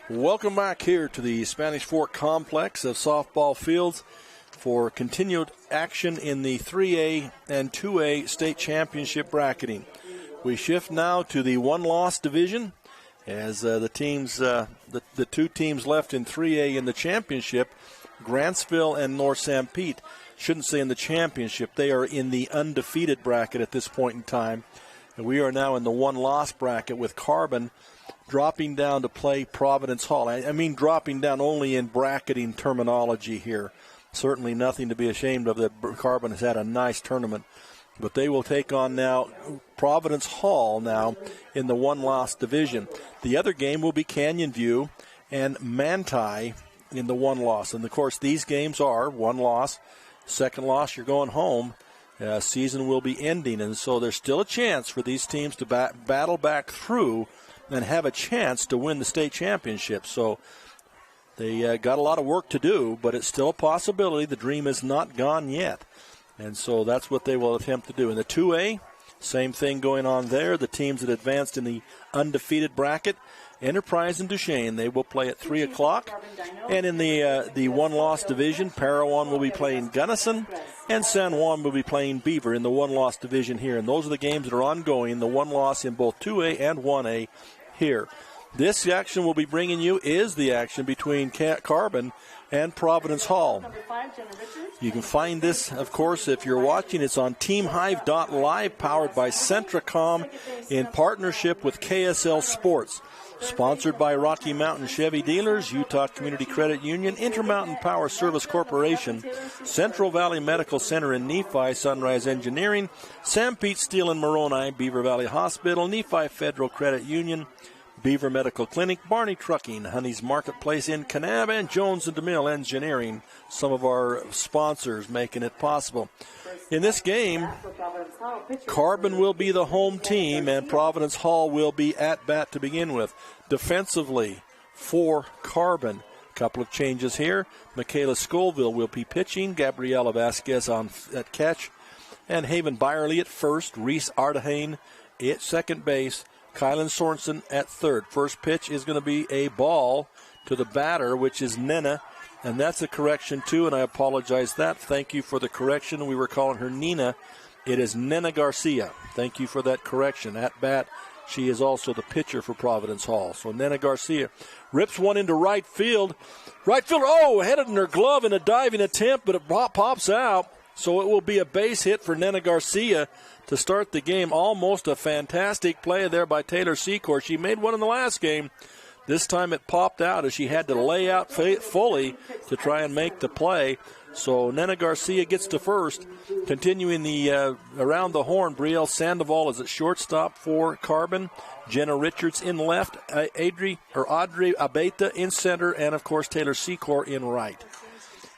Welcome back here to the Spanish Fork complex of softball fields for continued action in the 3A and 2A state championship bracketing. We shift now to the one-loss division as the two teams left in 3A in the championship, Grantsville and North Sanpete. Shouldn't say in the championship. They are in the undefeated bracket at this point in time. And we are now in the one-loss bracket with Carbon dropping down to play Providence Hall. I mean dropping down only in bracketing terminology here. Certainly nothing to be ashamed of that Carbon has had a nice tournament. But they will take on now Providence Hall now in the one-loss division. The other game will be Canyon View and Manti in the one-loss. And, of course, these games are one loss. Second loss, you're going home. Season will be ending. And so there's still a chance for these teams to battle back through and have a chance to win the state championship. So they got a lot of work to do, but it's still a possibility. The dream is not gone yet. And so that's what they will attempt to do. In the 2A, same thing going on there. The teams that advanced in the undefeated bracket, Enterprise and Duchesne, they will play at 3 o'clock. And in the one-loss division, Parowan will be playing Gunnison, and San Juan will be playing Beaver in the one-loss division here. And those are the games that are ongoing, the one-loss in both 2A and 1A here. This action we'll be bringing you is the action between Carbon and Providence Hall. You can find this, of course, if you're watching. It's on TeamHive.live, powered by Centracom in partnership with KSL Sports. Sponsored by Rocky Mountain Chevy Dealers, Utah Community Credit Union, Intermountain Power Service Corporation, Central Valley Medical Center in Nephi, Sunrise Engineering, Sanpete Steel and Moroni, Beaver Valley Hospital, Nephi Federal Credit Union, Beaver Medical Clinic, Barney Trucking, Honey's Marketplace in Kanab, and Jones and DeMille Engineering, some of our sponsors making it possible. In this game, Carbon will be the home team, and Providence Hall will be at bat to begin with. Defensively, for Carbon, a couple of changes here. Michaela Scoville will be pitching, Gabriela Vasquez at catch, and Haven Byerly at first, Reese Ardehane at second base, Kylan Sorensen at third. First pitch is going to be a ball to the batter, which is Nena. And that's a correction, too, and I apologize that. Thank you for the correction. We were calling her Nina. It is Nena Garcia. Thank you for that correction. At bat, she is also the pitcher for Providence Hall. So Nena Garcia rips one into right field. Right fielder, headed in her glove in a diving attempt, but it pops out. So it will be a base hit for Nena Garcia to start the game. Almost a fantastic play there by Taylor Secor. She made one in the last game. This time it popped out as she had to lay out fully to try and make the play. So Nena Garcia gets to first. Continuing the around the horn, Brielle Sandoval is at shortstop for Carbon. Jenna Richards in left. Audrey Abeta in center. And, of course, Taylor Secor in right.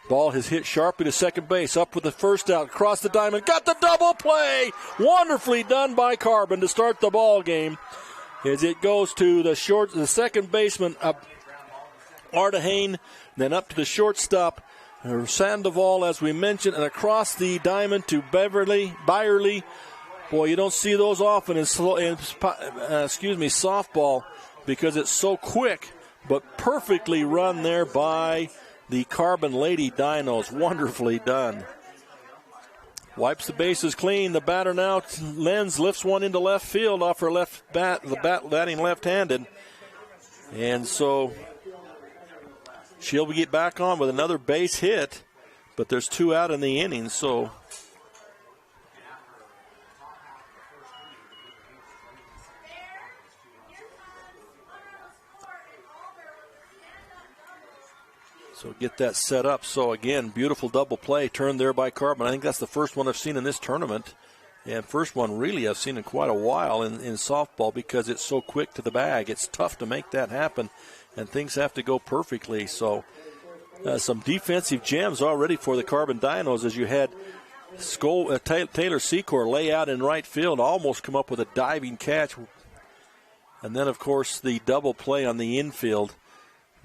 Ball has hit sharply to second base. Up with the first out. Across the diamond. Got the double play. Wonderfully done by Carbon to start the ball game. As it goes to the second baseman, Ardehane, then up to the shortstop, Sandoval, as we mentioned, and across the diamond to Byerly. Boy, you don't see those often in softball because it's so quick, but perfectly run there by the Carbon Lady Dinos. Wonderfully done. Wipes the bases clean. The batter now, Lenz, lifts one into left field off her left bat, batting left-handed. And so she'll get back on with another base hit, but there's two out in the inning, so get that set up. So, again, beautiful double play turned there by Carbon. I think that's the first one I've seen in this tournament. And first one really I've seen in quite a while in softball because it's so quick to the bag. It's tough to make that happen, and things have to go perfectly. So some defensive gems already for the Carbon Dinos as you had Taylor Secor lay out in right field, almost come up with a diving catch. And then, of course, the double play on the infield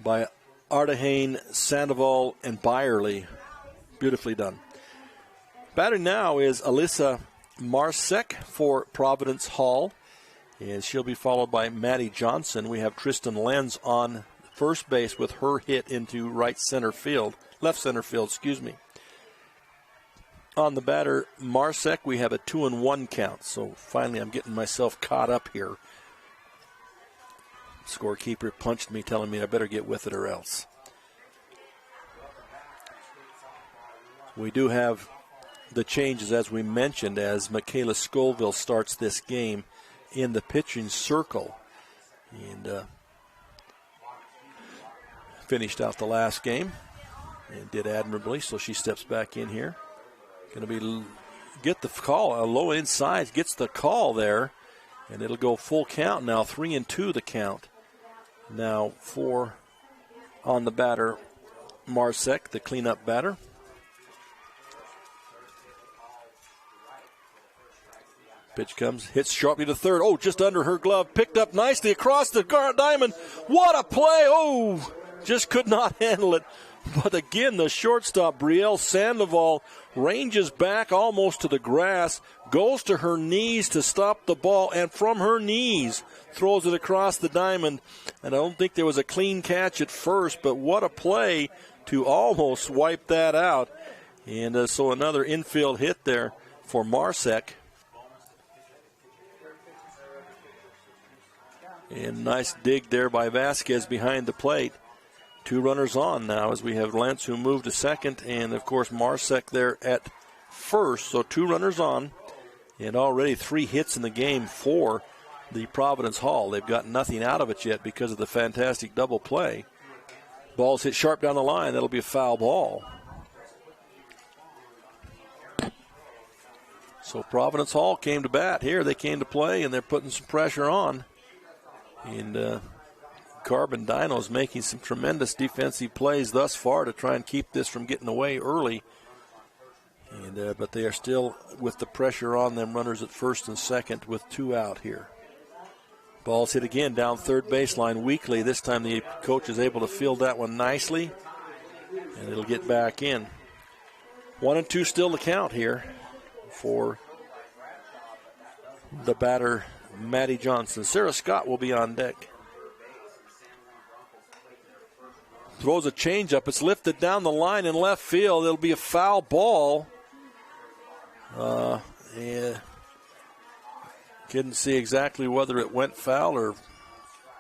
by Ardehane, Sandoval, and Byerly. Beautifully done. Batting now is Alyssa Marsek for Providence Hall, and she'll be followed by Maddie Johnson. We have Tristan Lenz on first base with her hit into left center field, excuse me. On the batter, Marsek, we have a 2-1 count. So finally I'm getting myself caught up here. Scorekeeper punched me, telling me I better get with it or else. We do have the changes, as we mentioned, as Michaela Scoville starts this game in the pitching circle. And finished out the last game and did admirably, so she steps back in here. Going to get the call, a low inside, gets the call there, and it'll go full count now, 3-2 the count. Now for on the batter, Marsek, the cleanup batter. Pitch comes, hits sharply to third. Oh, just under her glove. Picked up nicely across the diamond. What a play. Oh, just could not handle it. But again, the shortstop, Brielle Sandoval, ranges back almost to the grass, goes to her knees to stop the ball, and from her knees throws it across the diamond. And I don't think there was a clean catch at first, but what a play to almost wipe that out. And so another infield hit there for Marsek. And nice dig there by Vasquez behind the plate. 2 runners on now as we have Lentz, who moved to second, and of course Marsek there at first. So 2 runners on, and already 3 hits in the game for the Providence Hall. They've got nothing out of it yet because of the fantastic double play. Ball's hit sharp down the line. That'll be a foul ball. So Providence Hall came to bat here. They came to play, and they're putting some pressure on. And Carbon Dinos making some tremendous defensive plays thus far to try and keep this from getting away early. And but they are still with the pressure on them, runners at first and second with 2 out here. Ball's hit again down third baseline weakly. This time the coach is able to field that one nicely, and it'll get back in. 1-2 still the count here for the batter, Maddie Johnson. Sarah Scott will be on deck. Throws a changeup. It's lifted down the line in left field. It'll be a foul ball. Couldn't see exactly whether it went foul or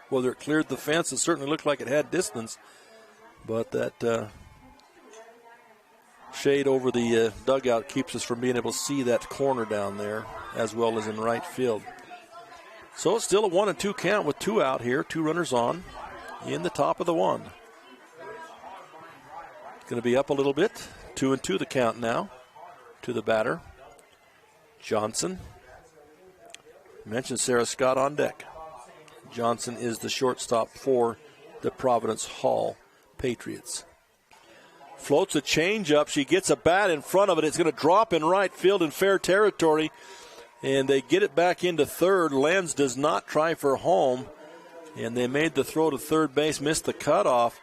whether it cleared the fence. It certainly looked like it had distance. But that shade over the dugout keeps us from being able to see that corner down there as well as in right field. So it's still a 1-2 count with 2 out here, 2 runners on in the top of the 1. Going to be up a little bit. 2-2 the count now to the batter, Johnson. Mentioned Sarah Scott on deck. Johnson is the shortstop for the Providence Hall Patriots. Floats a changeup. She gets a bat in front of it. It's going to drop in right field in fair territory. And they get it back into third. Lenz does not try for home. And they made the throw to third base, missed the cutoff.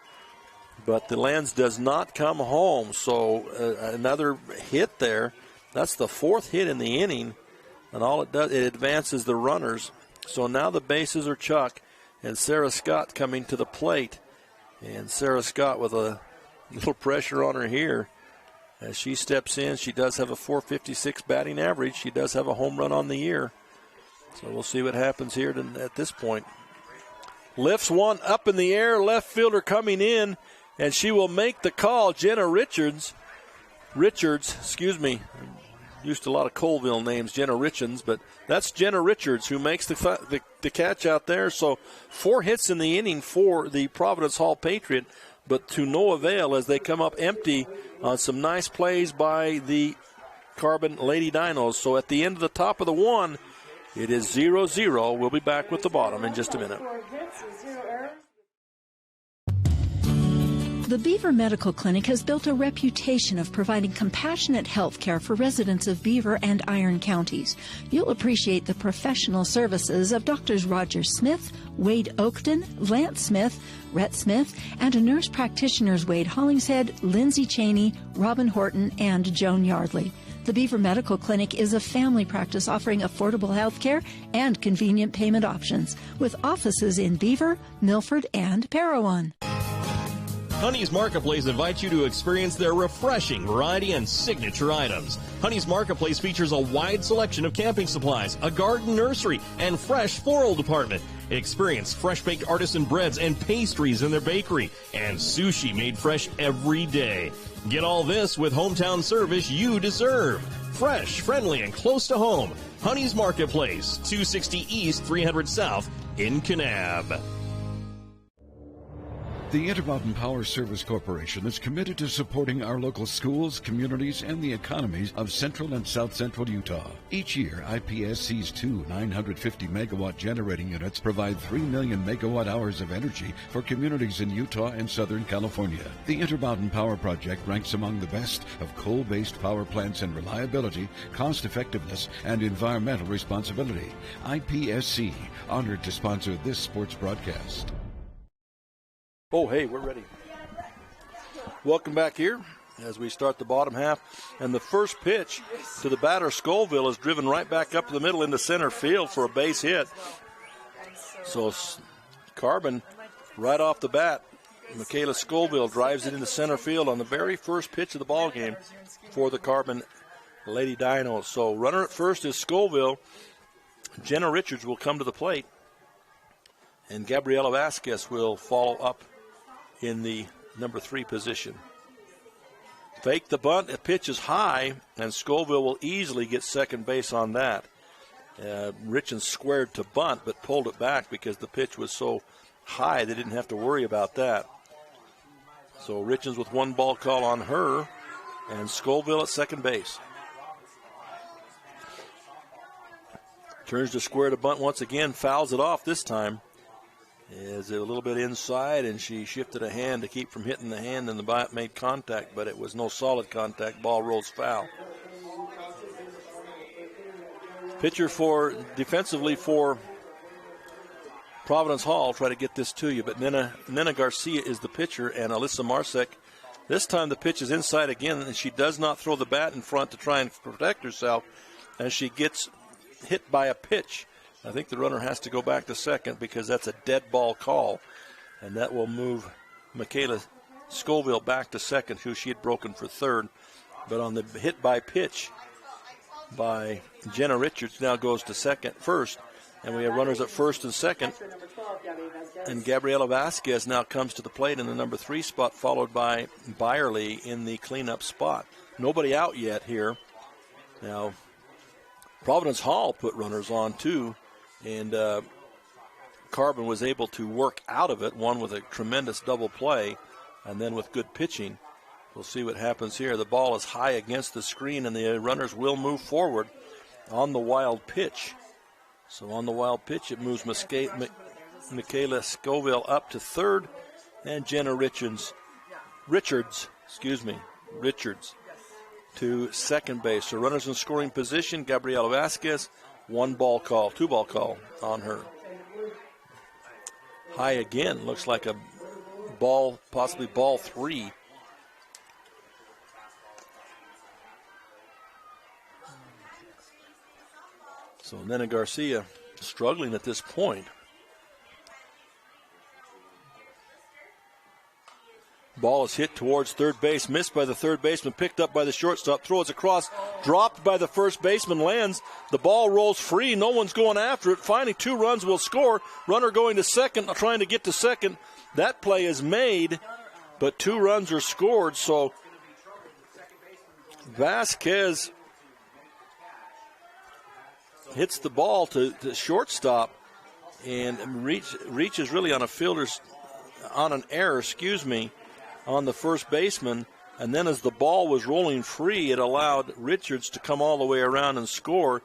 But the Lenz does not come home. So another hit there. That's the 4th hit in the inning. And all it does, it advances the runners. So now the bases are Chuck and Sarah Scott coming to the plate. And Sarah Scott with a little pressure on her here. As she steps in, she does have a .456 batting average. She does have a home run on the year. So we'll see what happens here at this point. Lifts one up in the air, left fielder coming in, and she will make the call. Jenna Richards, used to a lot of Colville names, Jenna Richards, but that's Jenna Richards who makes the catch out there. So 4 hits in the inning for the Providence Hall Patriot, but to no avail as they come up empty on some nice plays by the Carbon Lady Dinos. So at the end of the top of the 1, it is 0-0. We'll be back with the bottom in just a minute. The Beaver Medical Clinic has built a reputation of providing compassionate health care for residents of Beaver and Iron counties. You'll appreciate the professional services of Drs. Roger Smith, Wade Oakton, Lance Smith, Rhett Smith, and nurse practitioners Wade Hollingshead, Lindsay Cheney, Robin Horton, and Joan Yardley. The Beaver Medical Clinic is a family practice offering affordable health care and convenient payment options with offices in Beaver, Milford, and Parowan. Honey's Marketplace invites you to experience their refreshing variety and signature items. Honey's Marketplace features a wide selection of camping supplies, a garden nursery, and fresh floral department. Experience fresh-baked artisan breads and pastries in their bakery, and sushi made fresh every day. Get all this with hometown service you deserve. Fresh, friendly, and close to home. Honey's Marketplace, 260 East, 300 South in Kanab. The Intermountain Power Service Corporation is committed to supporting our local schools, communities, and the economies of central and south central Utah. Each year, IPSC's two 950-megawatt generating units provide 3 million megawatt hours of energy for communities in Utah and Southern California. The Intermountain Power Project ranks among the best of coal-based power plants in reliability, cost-effectiveness, and environmental responsibility. IPSC, honored to sponsor this sports broadcast. Oh, hey, we're ready. Welcome back here as we start the bottom half. And the first pitch to the batter, Scoville, is driven right back up to the middle into center field for a base hit. So Carbon, right off the bat, Michaela Scoville drives it into center field on the very first pitch of the ball game for the Carbon Lady Dinos. So runner at first is Scoville. Jenna Richards will come to the plate, and Gabriela Vasquez will follow up in the number 3 position. Fake the bunt. The pitch is high, and Scoville will easily get second base on that. Richards squared to bunt, but pulled it back because the pitch was so high they didn't have to worry about that. So Richards with one ball call on her, and Scoville at second base. Turns to square to bunt once again, fouls it off this time. Is it a little bit inside, and she shifted a hand to keep from hitting the hand, and the bat made contact, but it was no solid contact. Ball rolls foul. Pitcher defensively for Providence Hall. Try to get this to you, but Nena Garcia is the pitcher, and Alyssa Marsek. This time the pitch is inside again, and she does not throw the bat in front to try and protect herself, as she gets hit by a pitch. I think the runner has to go back to second because that's a dead ball call, and that will move Michaela Scoville back to second, who she had broken for third. But on the hit by pitch by Jenna Richards, now goes to first, and we have runners at first and second. And Gabriela Vasquez now comes to the plate in the number 3 spot, followed by Byerly in the cleanup spot. Nobody out yet here. Now, Providence Hall put runners on too, and Carbon was able to work out of it, one with a tremendous double play, and then with good pitching. We'll see what happens here. The ball is high against the screen, and the runners will move forward on the wild pitch. So on the wild pitch, it moves Michaela Scoville up to third, and Jenna Richards to second base. So runners in scoring position, Gabriela Vasquez, two ball call on her. High again, looks like a ball, possibly ball 3. So Nena Garcia struggling at this point. Ball is hit towards third base, missed by the third baseman, picked up by the shortstop, throws across, dropped by the first baseman, lands. The ball rolls free, no one's going after it. Finally, 2 runs will score. Runner going to second, trying to get to second. That play is made, but 2 runs are scored, so Vasquez hits the ball to shortstop and reaches really on an error, on the first baseman, and then as the ball was rolling free, it allowed Richards to come all the way around and score.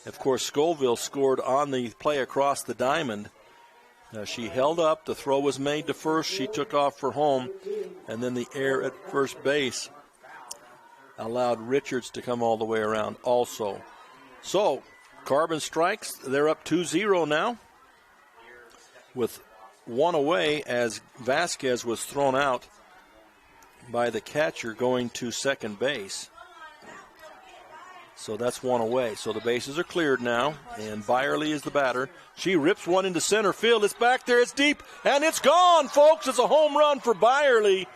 Of course, Scoville scored on the play across the diamond. She held up, the throw was made to first, she took off for home, and then the error at first base allowed Richards to come all the way around also. So, Carbon strikes, they're up 2-0 now, with 1 away as Vasquez was thrown out by the catcher going to second base. So that's one away. So the bases are cleared now, and Byerly is the batter. She rips one into center field. It's back there. It's deep, and it's gone, folks. It's a home run for Byerly.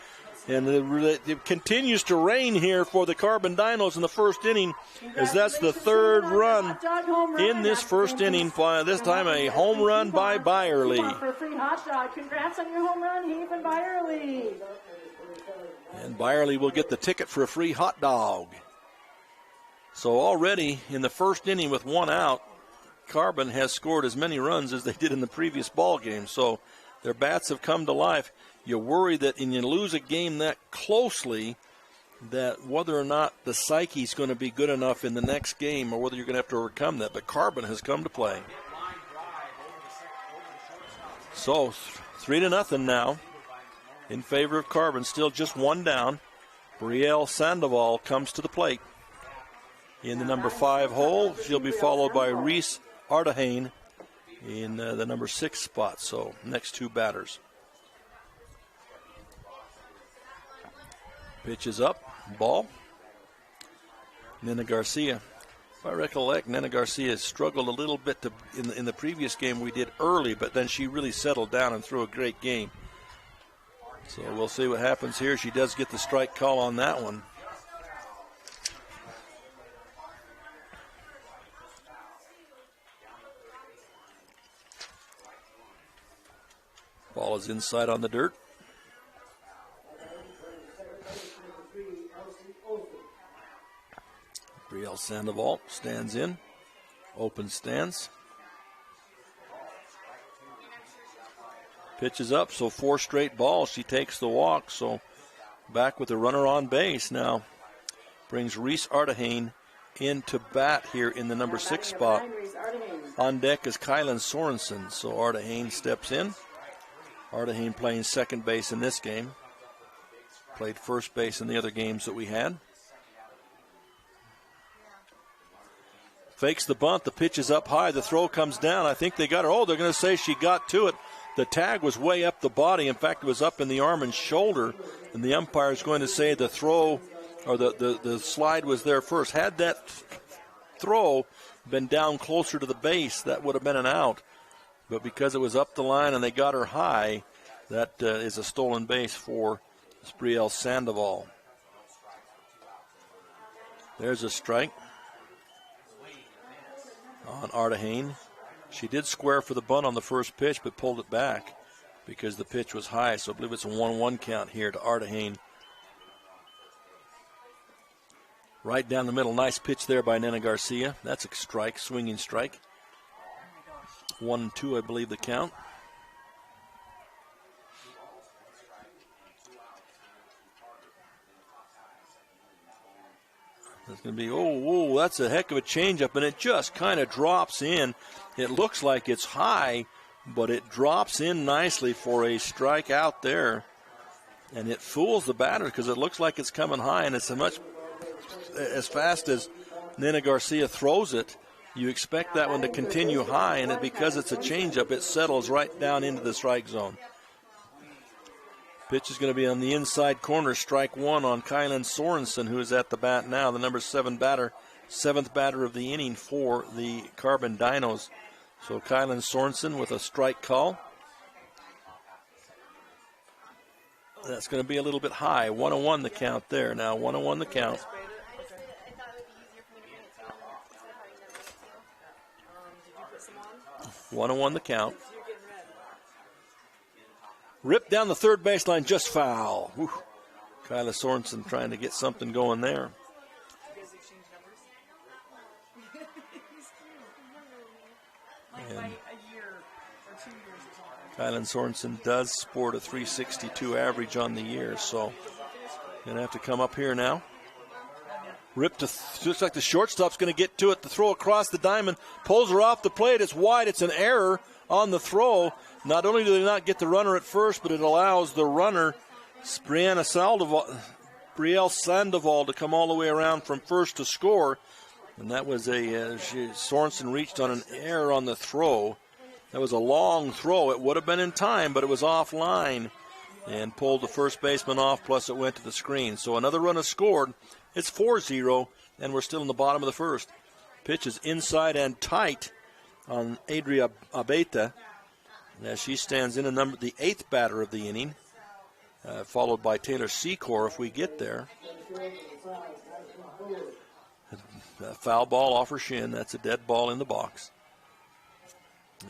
And it continues to rain here for the Carbon Dinos in the first inning, as that's the third run in this first inning. This time a home run by Byerly. Congrats on your home run, Heath and Byerly. And Byerly will get the ticket for a free hot dog. So already in the first inning with one out, Carbon has scored as many runs as they did in the previous ball game. So their bats have come to life. You worry that when you lose a game that closely, that whether or not the psyche's going to be good enough in the next game or whether you're going to have to overcome that. But Carbon has come to play. So 3-0 now in favor of Carbon. Still just one down. Brielle Sandoval comes to the plate. In the number 5 hole, she'll be followed by Reese Artahane in the number 6 spot. So next two batters. Pitch is up, ball. Nena Garcia. If I recollect, Nena Garcia struggled a little bit in the previous game we did early, but then she really settled down and threw a great game. So we'll see what happens here. She does get the strike call on that one. Ball is inside on the dirt. Brielle Sandoval stands in. Open stance. Pitch is up, so 4 straight balls. She takes the walk, so back with the runner on base now. Brings Reese Artahane into bat here in the number 6 spot. On deck is Kylan Sorensen, so Artahane steps in. Artahane playing second base in this game. Played first base in the other games that we had. Fakes the bunt. The pitch is up high. The throw comes down. I think they got her. Oh, they're going to say she got to it. The tag was way up the body. In fact, it was up in the arm and shoulder. And the umpire is going to say the throw or the slide was there first. Had that throw been down closer to the base, that would have been an out. But because it was up the line and they got her high, that is a stolen base for Brielle Sandoval. There's a strike on Artahane. She did square for the bunt on the first pitch, but pulled it back because the pitch was high. So I believe it's a 1-1 count here to Artahane. Right down the middle. Nice pitch there by Nena Garcia. That's a strike, swinging strike. 1-2, I believe, the count. That's going to be, that's a heck of a changeup, and it just kind of drops in. It looks like it's high, but it drops in nicely for a strike out there. And it fools the batter because it looks like it's coming high, and it's as fast as Nena Garcia throws it, you expect that one to continue high, and because it's a changeup, it settles right down into the strike zone. Pitch is going to be on the inside corner, strike one on Kylan Sorensen, who is at the bat now, the number 7 batter, 7th batter of the inning for the Carbon Dinos. So Kylan Sorensen with a strike call. That's going to be a little bit high. 1-1 the count there. Now 1-1 the count. One the count. Ripped down the third baseline, just foul. Whew. Kyla Sorensen trying to get something going there. And Kylan Sorensen does sport a 362 average on the year, so going to have to come up here now. Ripped to, looks like the shortstop's going to get to it. The throw across the diamond, pulls her off the plate. It's wide. It's an error on the throw. Not only do they not get the runner at first, but it allows the runner, Brielle Sandoval, to come all the way around from first to score. And that was Sorensen reached on an error on the throw. That was a long throw. It would have been in time, but it was offline and pulled the first baseman off, plus it went to the screen. So another run is scored. It's 4-0 and we're still in the bottom of the first. Pitch is inside and tight on Adria Abeta, as she stands in the 8th batter of the inning, followed by Taylor Secor if we get there. A foul ball off her shin. That's a dead ball in the box.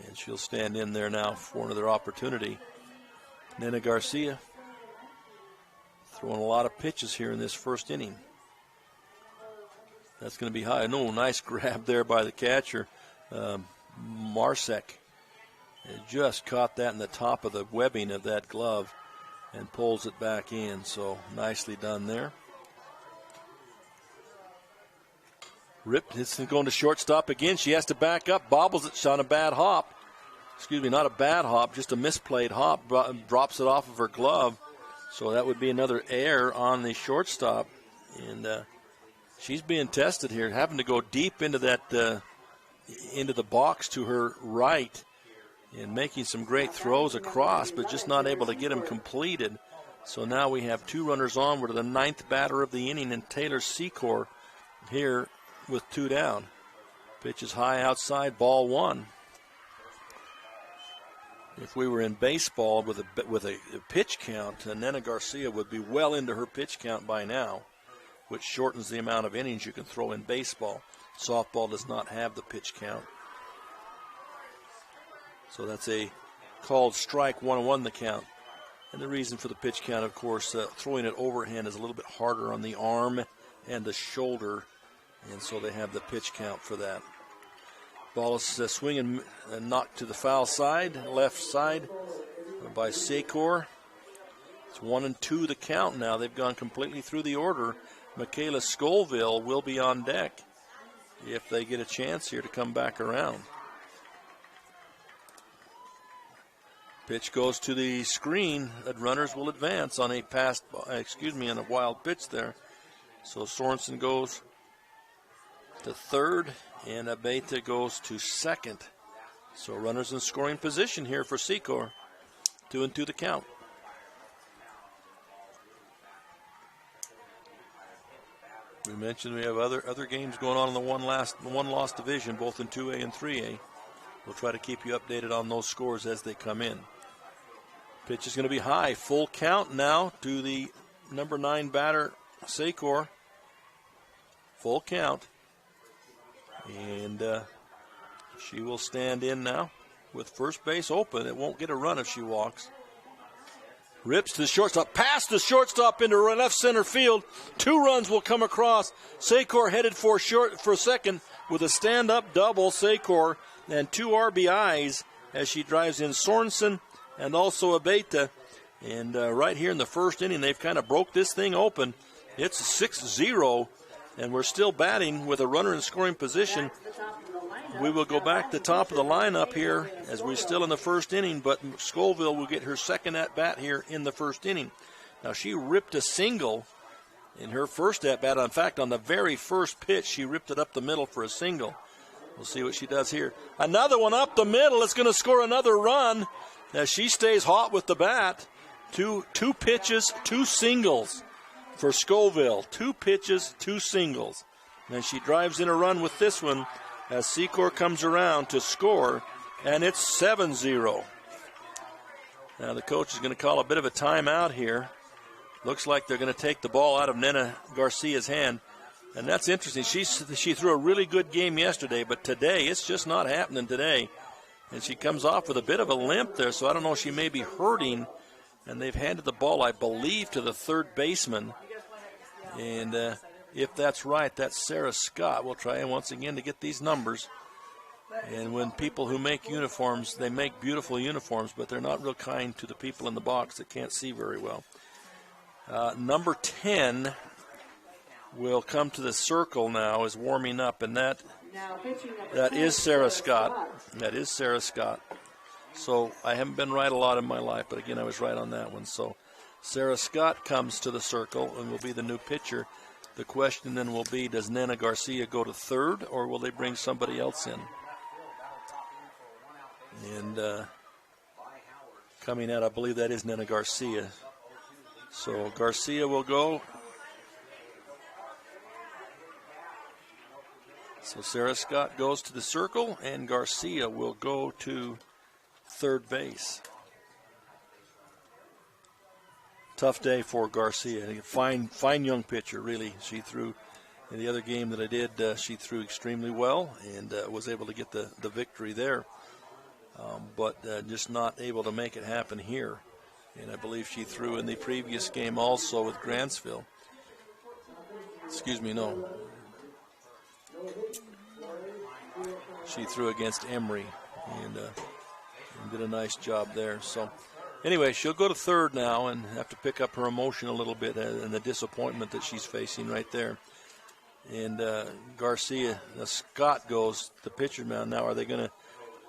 And she'll stand in there now for another opportunity. Nena Garcia throwing a lot of pitches here in this first inning. That's going to be high. No, nice grab there by the catcher. Marsek just caught that in the top of the webbing of that glove and pulls it back in. So nicely done there. Rip, it's going to shortstop again. She has to back up, bobbles it on a bad hop. Excuse me, not a bad hop, just a misplayed hop. Drops it off of her glove. So that would be another error on the shortstop. And she's being tested here, having to go deep into that into the box to her right and making some great throws across, but just not able to get them completed. So now we have 2 runners on. We're to the 9th batter of the inning, and Taylor Secor here with 2 down. Pitch is high outside, ball 1. If we were in baseball with a pitch count, Nena Garcia would be well into her pitch count by now, which shortens the amount of innings you can throw in baseball. Softball does not have the pitch count. So that's a called strike, 1-1 the count. And the reason for the pitch count, of course, throwing it overhand is a little bit harder on the arm and the shoulder, and so they have the pitch count for that. Ball is swinging and knocked to the foul side, left side by Secor. It's 1-2 the count now. They've gone completely through the order. Michaela Scoville will be on deck if they get a chance here to come back around. Pitch goes to the screen. Runners will advance on a on a wild pitch there. So Sorensen goes to third, and Abeta goes to second. So runners in scoring position here for Secor. 2-2 the count. We mentioned we have other games going on in the one-loss division, both in 2A and 3A. We'll try to keep you updated on those scores as they come in. Pitch is going to be high. Full count now to the number 9 batter, Secor. Full count. And she will stand in now with first base open. It won't get a run if she walks. Rips to the shortstop, past the shortstop into left center field. 2 runs will come across. Secor headed for second with a stand-up double. Secor and 2 RBIs as she drives in Sorensen and also Abeta. And right here in the first inning, they've kind of broke this thing open. It's 6-0, and we're still batting with a runner in scoring position. We will go back to the top of the lineup here as we're still in the first inning, but Scoville will get her second at-bat here in the first inning. Now, she ripped a single in her first at-bat. In fact, on the very first pitch, she ripped it up the middle for a single. We'll see what she does here. Another one up the middle. It's going to score another run as she stays hot with the bat. Two pitches, 2 singles for Scoville. 2 pitches, 2 singles. And she drives in a run with this one as Secor comes around to score, and it's 7-0. Now the coach is going to call a bit of a timeout here. Looks like they're going to take the ball out of Nena Garcia's hand, and that's interesting. She threw a really good game yesterday, but today it's just not happening today. And she comes off with a bit of a limp there, so I don't know, she may be hurting. And they've handed the ball, I believe, to the third baseman. And if that's right, that's Sarah Scott. We'll try once again to get these numbers. And when people who make uniforms, they make beautiful uniforms, but they're not real kind to the people in the box that can't see very well. Number 10 will come to the circle now, is warming up, and that is Sarah Scott. That is Sarah Scott. So I haven't been right a lot in my life, but again, I was right on that one. So Sarah Scott comes to the circle and will be the new pitcher. The question then will be, does Nena Garcia go to third, or will they bring somebody else in? And coming out, I believe that is Nena Garcia. So Garcia will go. So Sarah Scott goes to the circle, and Garcia will go to third base. Tough day for Garcia. Fine young pitcher, really. She threw in the other game that I did. She threw extremely well and was able to get the victory there, but just not able to make it happen here. And I believe she threw in the previous game also with Grantsville. Excuse me, no. She threw against Emory and did a nice job there. So anyway, she'll go to third now and have to pick up her emotion a little bit and the disappointment that she's facing right there. And Garcia, Scott goes, the pitcher mound now. Are they going to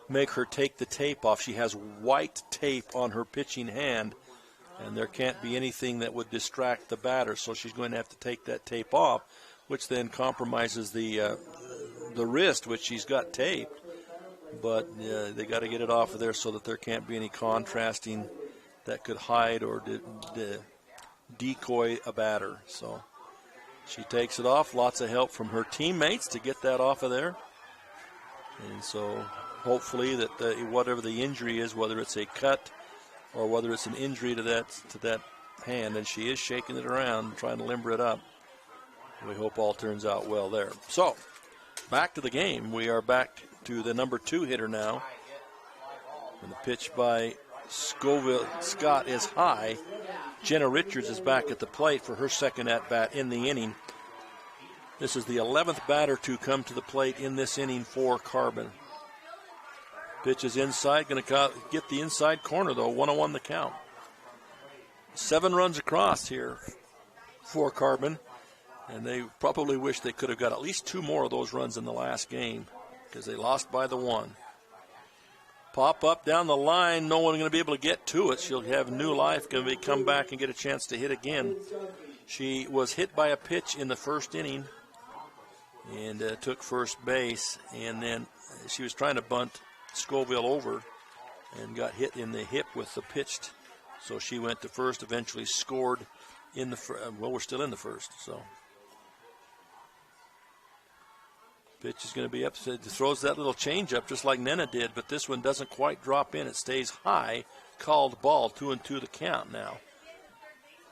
make her take the tape off? She has white tape on her pitching hand, and there can't be anything that would distract the batter, so she's going to have to take that tape off, which then compromises the wrist, which she's got taped. But they got to get it off of there so that there can't be any contrasting that could hide or decoy a batter. So she takes it off. Lots of help from her teammates to get that off of there. And so hopefully that whatever the injury is, whether it's a cut or whether it's an injury to that hand, and she is shaking it around, trying to limber it up. We hope all turns out well there. So back to the game. We are back to the number 2 hitter now. And the pitch by Scott is high. Jenna Richards is back at the plate for her second at-bat in the inning. This is the 11th batter to come to the plate in this inning for Carbon. Pitch is inside, going to get the inside corner, though. 1-1 the count. 7 runs across here for Carbon, and they probably wish they could have got at least 2 more of those runs in the last game because they lost by the 1. Pop up down the line, no one going to be able to get to it. She'll have new life, going to come back and get a chance to hit again. She was hit by a pitch in the first inning and took first base, and then she was trying to bunt Scoville over and got hit in the hip with the pitched. So she went to first, eventually scored in the well, we're still in the first, so. Pitch is going to be up. Throws that little changeup just like Nena did, but this one doesn't quite drop in. It stays high. Called ball. 2-2 the count now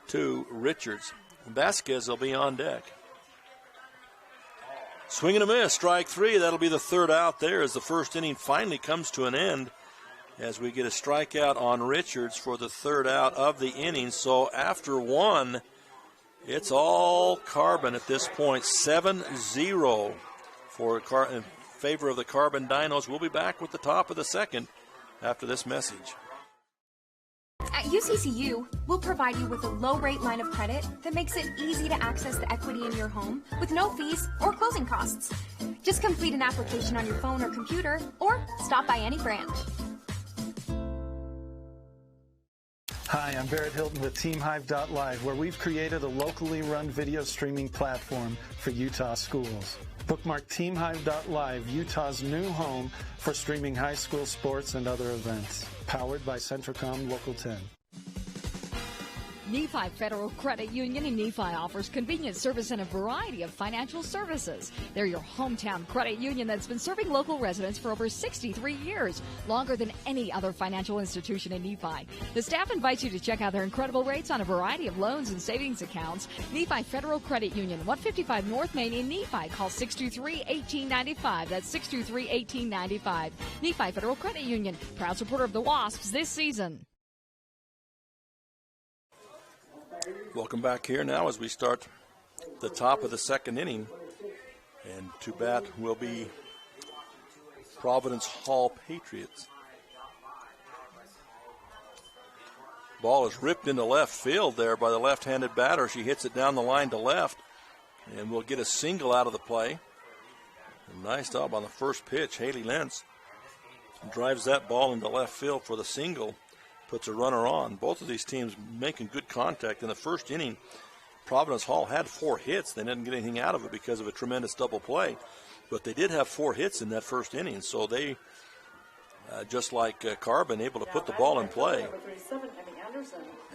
to Richards. Vasquez will be on deck. Swing and a miss. Strike 3. That'll be the third out there as the first inning finally comes to an end as we get a strikeout on Richards for the third out of the inning. So after 1, it's all Carbon at this point. 7-0. In favor of the Carbon Dinos. We'll be back with the top of the second after this message. At UCCU, we'll provide you with a low-rate line of credit that makes it easy to access the equity in your home with no fees or closing costs. Just complete an application on your phone or computer or stop by any branch. Hi, I'm Barrett Hilton with TeamHive.live, where we've created a locally run video streaming platform for Utah schools. Bookmark TeamHive.live, Utah's new home for streaming high school sports and other events. Powered by Centricom Local 10. Nephi Federal Credit Union in Nephi offers convenient service and a variety of financial services. They're your hometown credit union that's been serving local residents for over 63 years, longer than any other financial institution in Nephi. The staff invites you to check out their incredible rates on a variety of loans and savings accounts. Nephi Federal Credit Union, 155 North Main in Nephi. Call 623-1895. That's 623-1895. Nephi Federal Credit Union, proud supporter of the Wasps this season. Welcome back here now as we start the top of the second inning. And to bat will be Providence Hall Patriots. Ball is ripped into left field there by the left-handed batter. She hits it down the line to left, and we'll get a single out of the play. A nice job on the first pitch. Haley Lentz drives that ball into left field for the single. Puts a runner on. Both of these teams making good contact. In the first inning, Providence Hall had 4 hits. They didn't get anything out of it because of a tremendous double play. But they did have 4 hits in that first inning. So they, just like Carbon, able to put the ball in play.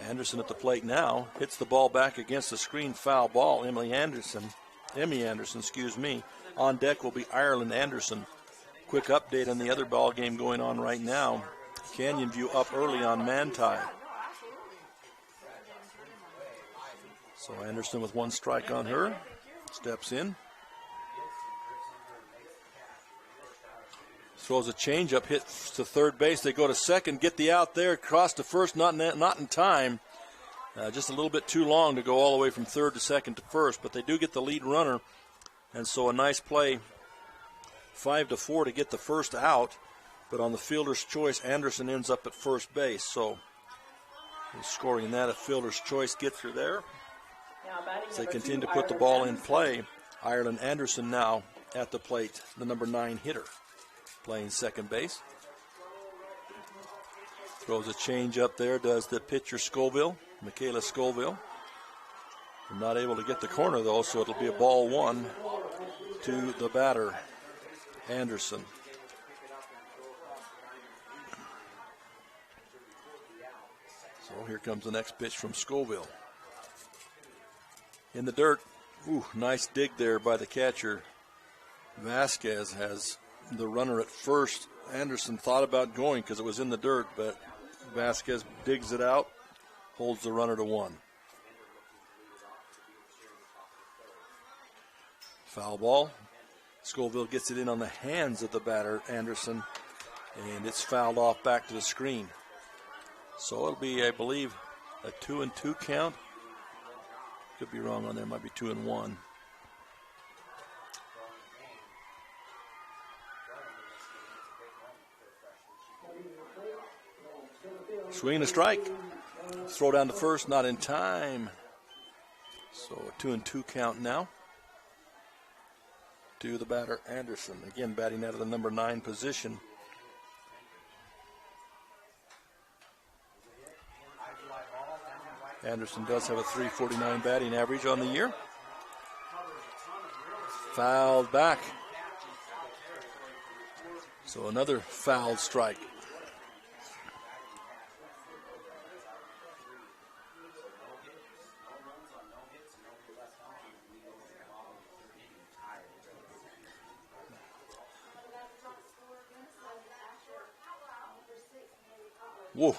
Anderson at the plate now. Hits the ball back against the screen, foul ball. Emmy Anderson, On deck will be Ireland Anderson. Quick update on the other ball game going on right now. Canyon View up early on Manti. So Anderson with one strike on her. Steps in. Throws a changeup, hits to third base. They go to second, get the out there, cross to first, not in time. Just a little bit too long to go all the way from third to second to first, but they do get the lead runner. And so a nice play, 5-4 to get the first out. But on the fielder's choice, Anderson ends up at first base. So he's scoring that. A fielder's choice gets her there. As they continue to put the ball in play, Ireland Anderson now at the plate, the number 9 hitter, playing second base. Throws a change up there, does the pitcher Scoville, Michaela Scoville. Not able to get the corner though, so it'll be a ball 1 to the batter, Anderson. So here comes the next pitch from Scoville. In the dirt. Ooh, nice dig there by the catcher. Vasquez has the runner at first. Anderson thought about going because it was in the dirt, but Vasquez digs it out, holds the runner to 1. Foul ball. Scoville gets it in on the hands of the batter, Anderson, and it's fouled off back to the screen. So it'll be, I believe, a 2-2 count. Could be wrong on there. Might be 2-1. Swing and a strike. Throw down to first, not in time. So a 2-2 count now to the batter, Anderson. Again, batting out of the number 9 position. Anderson does have a .349 batting average on the year. Fouled back. So another fouled strike. Whoa.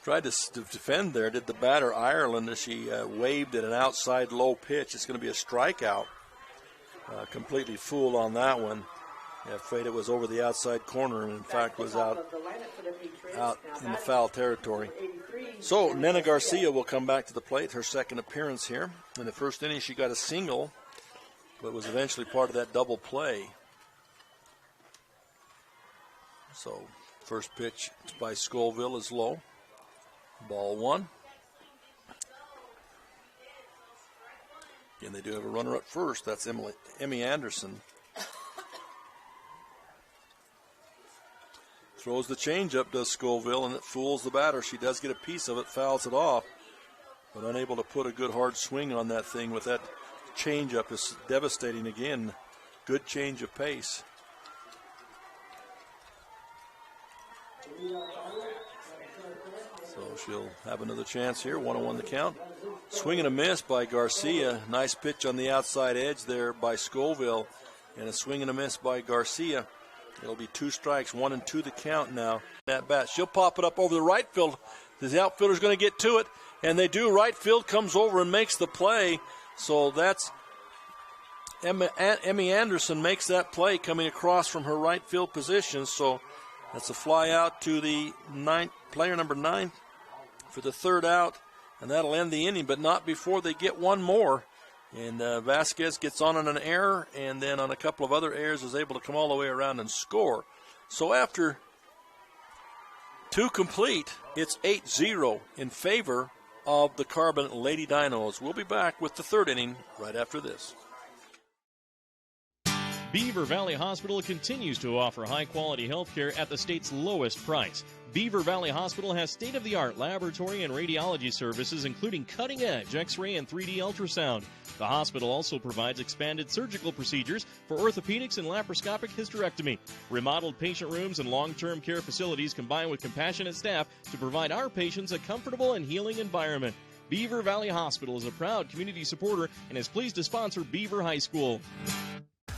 Tried to defend there, did the batter, Ireland, as she waved at an outside low pitch. It's going to be a strikeout. Completely fooled on that one. Afraid it was over the outside corner and, in fact, was out in the foul territory. So Nena Garcia will come back to the plate, her second appearance here. In the first inning, she got a single, but was eventually part of that double play. So first pitch by Scoville is low. Ball 1. Again, they do have a runner at first. That's Emmy Anderson. Throws the changeup, does Scoville, and it fools the batter. She does get a piece of it, fouls it off, but unable to put a good hard swing on that thing with that changeup. Is devastating again. Good change of pace. So she'll have another chance here. 1-1 the count. Swing and a miss by Garcia. Nice pitch on the outside edge there by Scoville. And a swing and a miss by Garcia. It'll be 2 strikes, 1-2 the count now. That bat, she'll pop it up over the right field. The outfielder's going to get to it, and they do. Right field comes over and makes the play. So that's Emmy Anderson makes that play coming across from her right field position. So that's a fly out to the player number 9 for the third out, and that'll end the inning, but not before they get one more. And Vasquez gets on an error, and then on a couple of other errors is able to come all the way around and score. So after 2 complete, it's 8-0 in favor of the Carbon Lady Dinos. We'll be back with the third inning right after this. Beaver Valley Hospital continues to offer high-quality health care at the state's lowest price. Beaver Valley Hospital has state-of-the-art laboratory and radiology services, including cutting-edge X-ray and 3D ultrasound. The hospital also provides expanded surgical procedures for orthopedics and laparoscopic hysterectomy. Remodeled patient rooms and long-term care facilities combine with compassionate staff to provide our patients a comfortable and healing environment. Beaver Valley Hospital is a proud community supporter and is pleased to sponsor Beaver High School.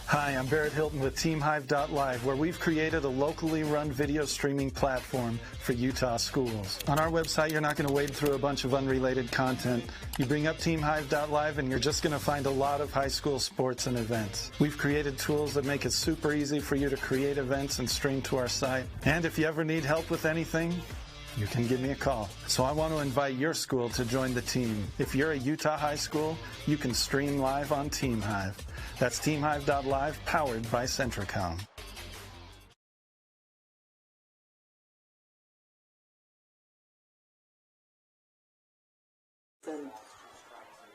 Hi, I'm Barrett Hilton with TeamHive.live, where we've created a locally run video streaming platform for Utah schools. On our website, you're not going to wade through a bunch of unrelated content. You bring up TeamHive.live and you're just going to find a lot of high school sports and events. We've created tools that make it super easy for you to create events and stream to our site. And if you ever need help with anything, you can give me a call. So I want to invite your school to join the team. If you're a Utah high school, you can stream live on TeamHive. That's TeamHive.live, powered by Centricom.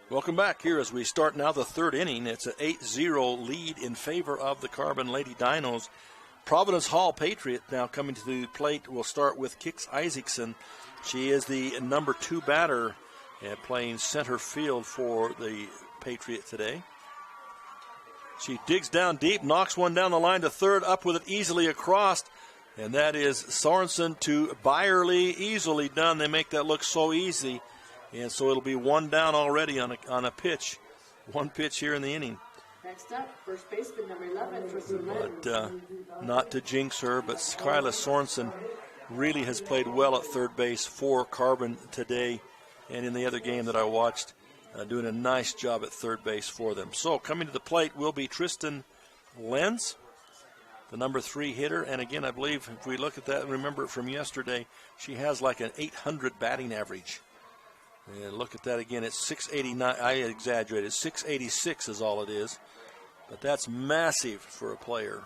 Welcome back here as we start now the third inning. It's an 8-0 lead in favor of the Carbon Lady Dinos. Providence Hall Patriot now coming to the plate. We'll start with Kix Isaacson. She is the number 2 batter playing center field for the Patriot today. She digs down deep, knocks one down the line to third, up with it easily across, and that is Sorensen to Byerly. Easily done. They make that look so easy, and so it'll be one down already on a pitch. One pitch here in the inning. Next up, first baseman number 11 for Summit. But not to jinx her, but Skyla Sorensen really has played well at third base for Carbon today, and in the other game that I watched, doing a nice job at third base for them. So coming to the plate will be Tristan Lenz, the number 3 hitter. And again, I believe if we look at that and remember it from yesterday, she has like an 800 batting average. And look at that again. It's 689. I exaggerated. 686 is all it is. But that's massive for a player.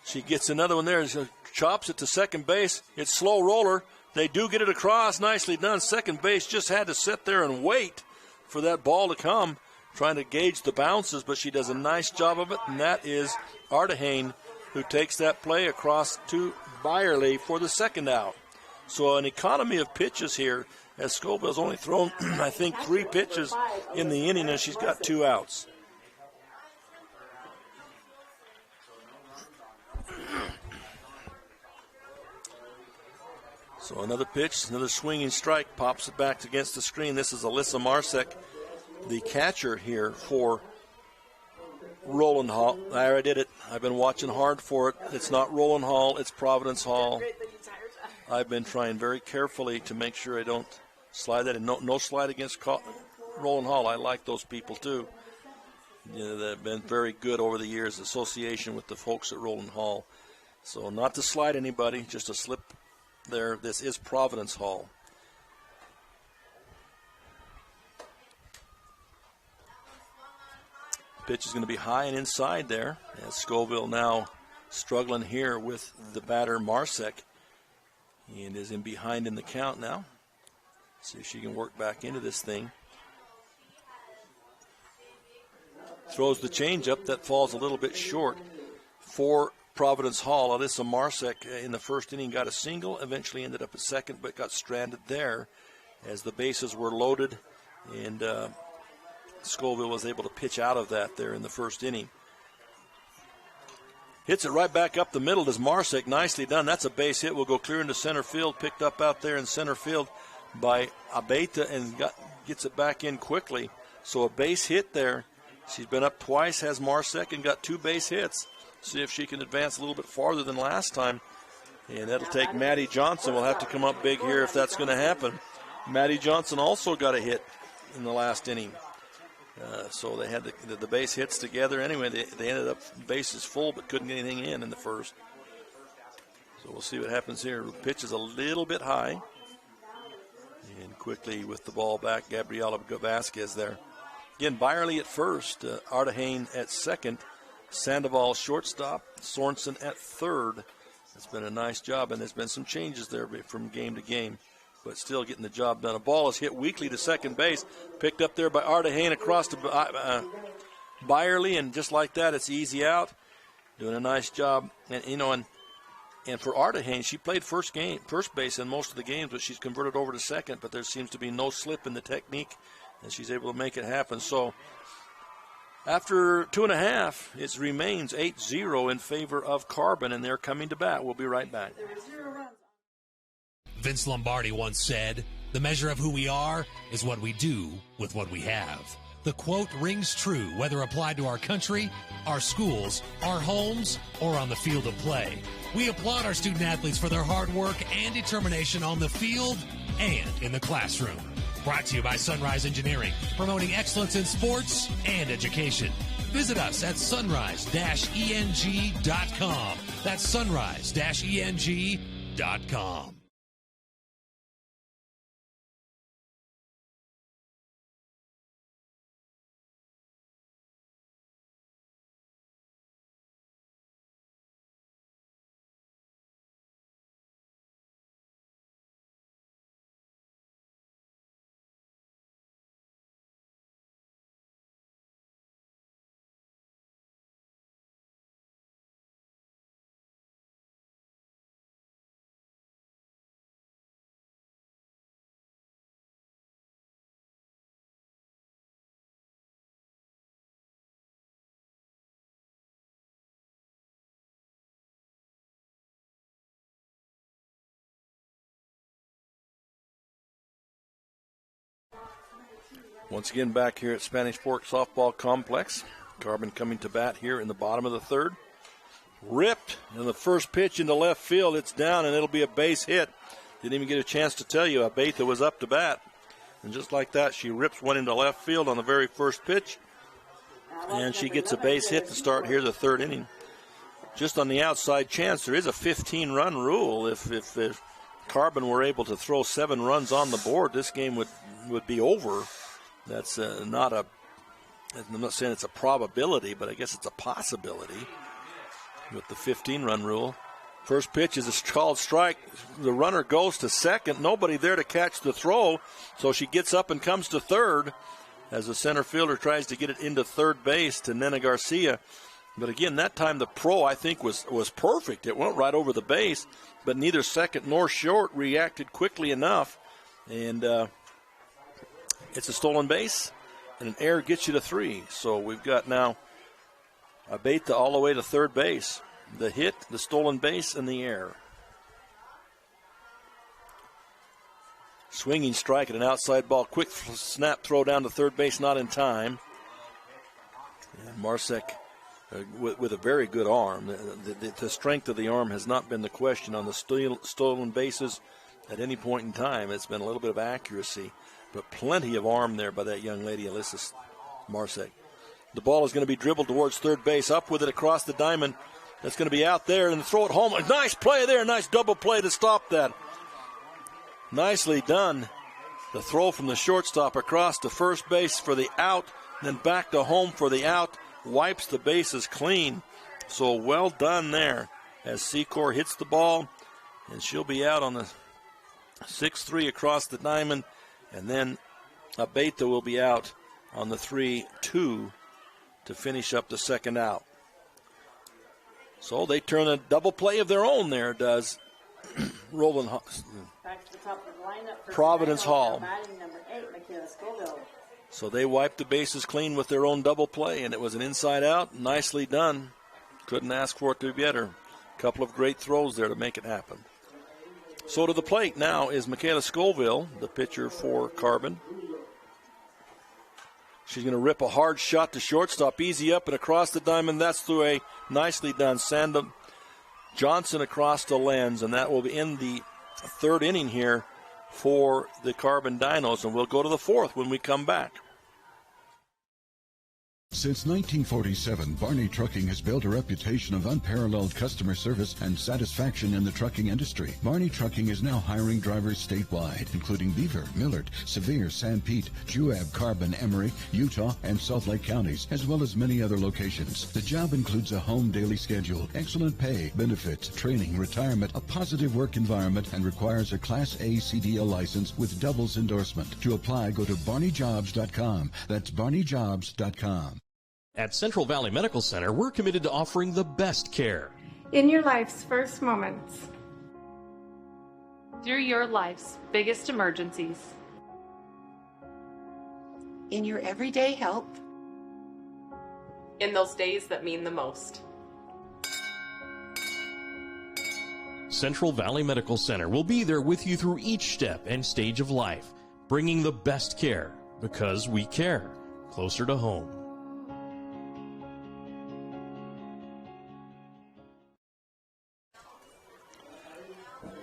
She gets another one there. She chops it to second base. It's slow roller. They do get it across. Nicely done. Second base just had to sit there and wait for that ball to come, trying to gauge the bounces, but she does a nice job of it, and that is Artehane who takes that play across to Byerly for the second out. So an economy of pitches here, as Scoville's only thrown, I think, 3 pitches in the inning, and she's got 2 outs. So another pitch, another swinging strike, pops it back against the screen. This is Alyssa Marsek, the catcher here for Roland Hall. I already did it. I've been watching hard for it. It's not Roland Hall, it's Providence Hall. I've been trying very carefully to make sure I don't slide that in. No slide against Roland Hall. I like those people too. You know, they've been very good over the years, association with the folks at Roland Hall. So not to slide anybody, just a slip there. This is Providence Hall. Pitch is going to be high and inside there, as Scoville now struggling here with the batter Marsek, and is in behind in the count now. See if she can work back into this thing. Throws the changeup that falls a little bit short for Providence Hall. Alyssa Marsek in the first inning got a single, eventually ended up at second, but got stranded there as the bases were loaded, and Scoville was able to pitch out of that there in the first inning. Hits it right back up the middle. Does Marsek. Nicely done. That's a base hit. Will go clear into center field. Picked up out there in center field by Abeta and gets it back in quickly. So a base hit there. She's been up twice, has Marsek, and got 2 base hits. See if she can advance a little bit farther than last time. And that'll take Maddie Johnson. Will have to come up big here if that's going to happen. Maddie Johnson also got a hit in the last inning. So they had the base hits together. Anyway, they ended up bases full but couldn't get anything in the first. So we'll see what happens here. The pitch is a little bit high. And quickly with the ball back, Gabriela Vasquez there. Again, Byerly at first, Artehane at second, Sandoval shortstop, Sorensen at third. It's been a nice job, and there's been some changes there from game to game, but still getting the job done. A ball is hit weakly to second base, picked up there by Artehane across to Byerly, and just like that, it's easy out. Doing a nice job, and and for Artehane, she played first base in most of the games, but she's converted over to second. But there seems to be no slip in the technique, and she's able to make it happen. So after 2.5, it remains 8-0 in favor of Carbon, and they're coming to bat. We'll be right back. Vince Lombardi once said, "The measure of who we are is what we do with what we have." The quote rings true whether applied to our country, our schools, our homes, or on the field of play. We applaud our student athletes for their hard work and determination on the field and in the classroom. Brought to you by Sunrise Engineering, promoting excellence in sports and education. Visit us at sunrise-eng.com. That's sunrise-eng.com. Once again, back here at Spanish Fork Softball Complex. Carbon coming to bat here in the bottom of the third. Ripped, and the first pitch into left field. It's down, and it'll be a base hit. Didn't even get a chance to tell you. Abatha was up to bat. And just like that, she rips one into left field on the very first pitch. And she gets a base hit to start here the third inning. Just on the outside chance, there is a 15-run rule. If Carbon were able to throw 7 runs on the board, this game would be over. That's I'm not saying it's a probability, but I guess it's a possibility with the 15-run rule. First pitch is a called strike. The runner goes to second. Nobody there to catch the throw, so she gets up and comes to third as the center fielder tries to get it into third base to Nena Garcia. But again, that time the pro, I think, was perfect. It went right over the base, but neither second nor short reacted quickly enough. And it's a stolen base, and an error gets you to 3. So we've got now Abatha all the way to third base. The hit, the stolen base, and the error. Swinging strike at an outside ball. Quick snap throw down to third base, not in time. And Marsek with a very good arm. The strength of the arm has not been the question on the stolen bases at any point in time. It's been a little bit of accuracy, but plenty of arm there by that young lady, Alyssa Marsek. The ball is going to be dribbled towards third base, up with it across the diamond. That's going to be out there, and throw it home. A nice play there, nice double play to stop that. Nicely done. The throw from the shortstop across to first base for the out, then back to home for the out. Wipes the bases clean. So well done there as Secor hits the ball, and she'll be out on the 6-3 across the diamond, and then Abatha will be out on the 3-2 to finish up the second out. So they turn a double play of their own there, does Roland Providence Hall. So they wiped the bases clean with their own double play, and it was an inside out. Nicely done. Couldn't ask for it to be better. A couple of great throws there to make it happen. So to the plate now is Michaela Scoville, the pitcher for Carbon. She's going to rip a hard shot to shortstop, easy up and across the diamond. That's through a nicely done Sandra Johnson across the lens, and that will be in the third inning here for the Carbon Dinos, and we'll go to the fourth when we come back. Since 1947, Barney Trucking has built a reputation of unparalleled customer service and satisfaction in the trucking industry. Barney Trucking is now hiring drivers statewide, including Beaver, Millard, Sevier, San Pete, Juab, Carbon, Emery, Utah, and Salt Lake counties, as well as many other locations. The job includes a home daily schedule, excellent pay, benefits, training, retirement, a positive work environment, and requires a Class A CDL license with doubles endorsement. To apply, go to barneyjobs.com. That's barneyjobs.com. At Central Valley Medical Center, we're committed to offering the best care. In your life's first moments. Through your life's biggest emergencies. In your everyday help. In those days that mean the most. Central Valley Medical Center will be there with you through each step and stage of life, bringing the best care because we care. closer to home.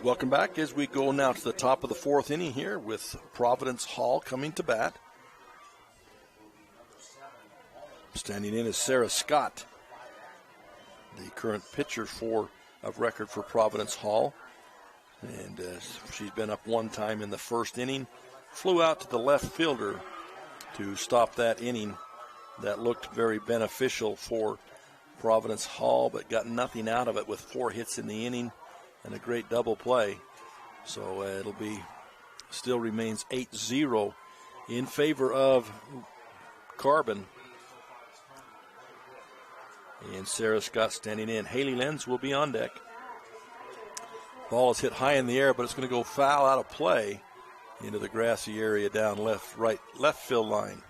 Welcome back as we go now to the top of the fourth inning here with Providence Hall coming to bat. Standing in is Sarah Scott, the current pitcher of record for Providence Hall. And she's been up one time in the first inning. Flew out to the left fielder to stop that inning. That looked very beneficial for Providence Hall, but got nothing out of it with 4 hits in the inning and a great double play. So it'll be, still remains 8-0 in favor of Carbon. And Sarah Scott standing in. Haley Lenz will be on deck. Ball is hit high in the air, but it's going to go foul out of play into the grassy area down left field line.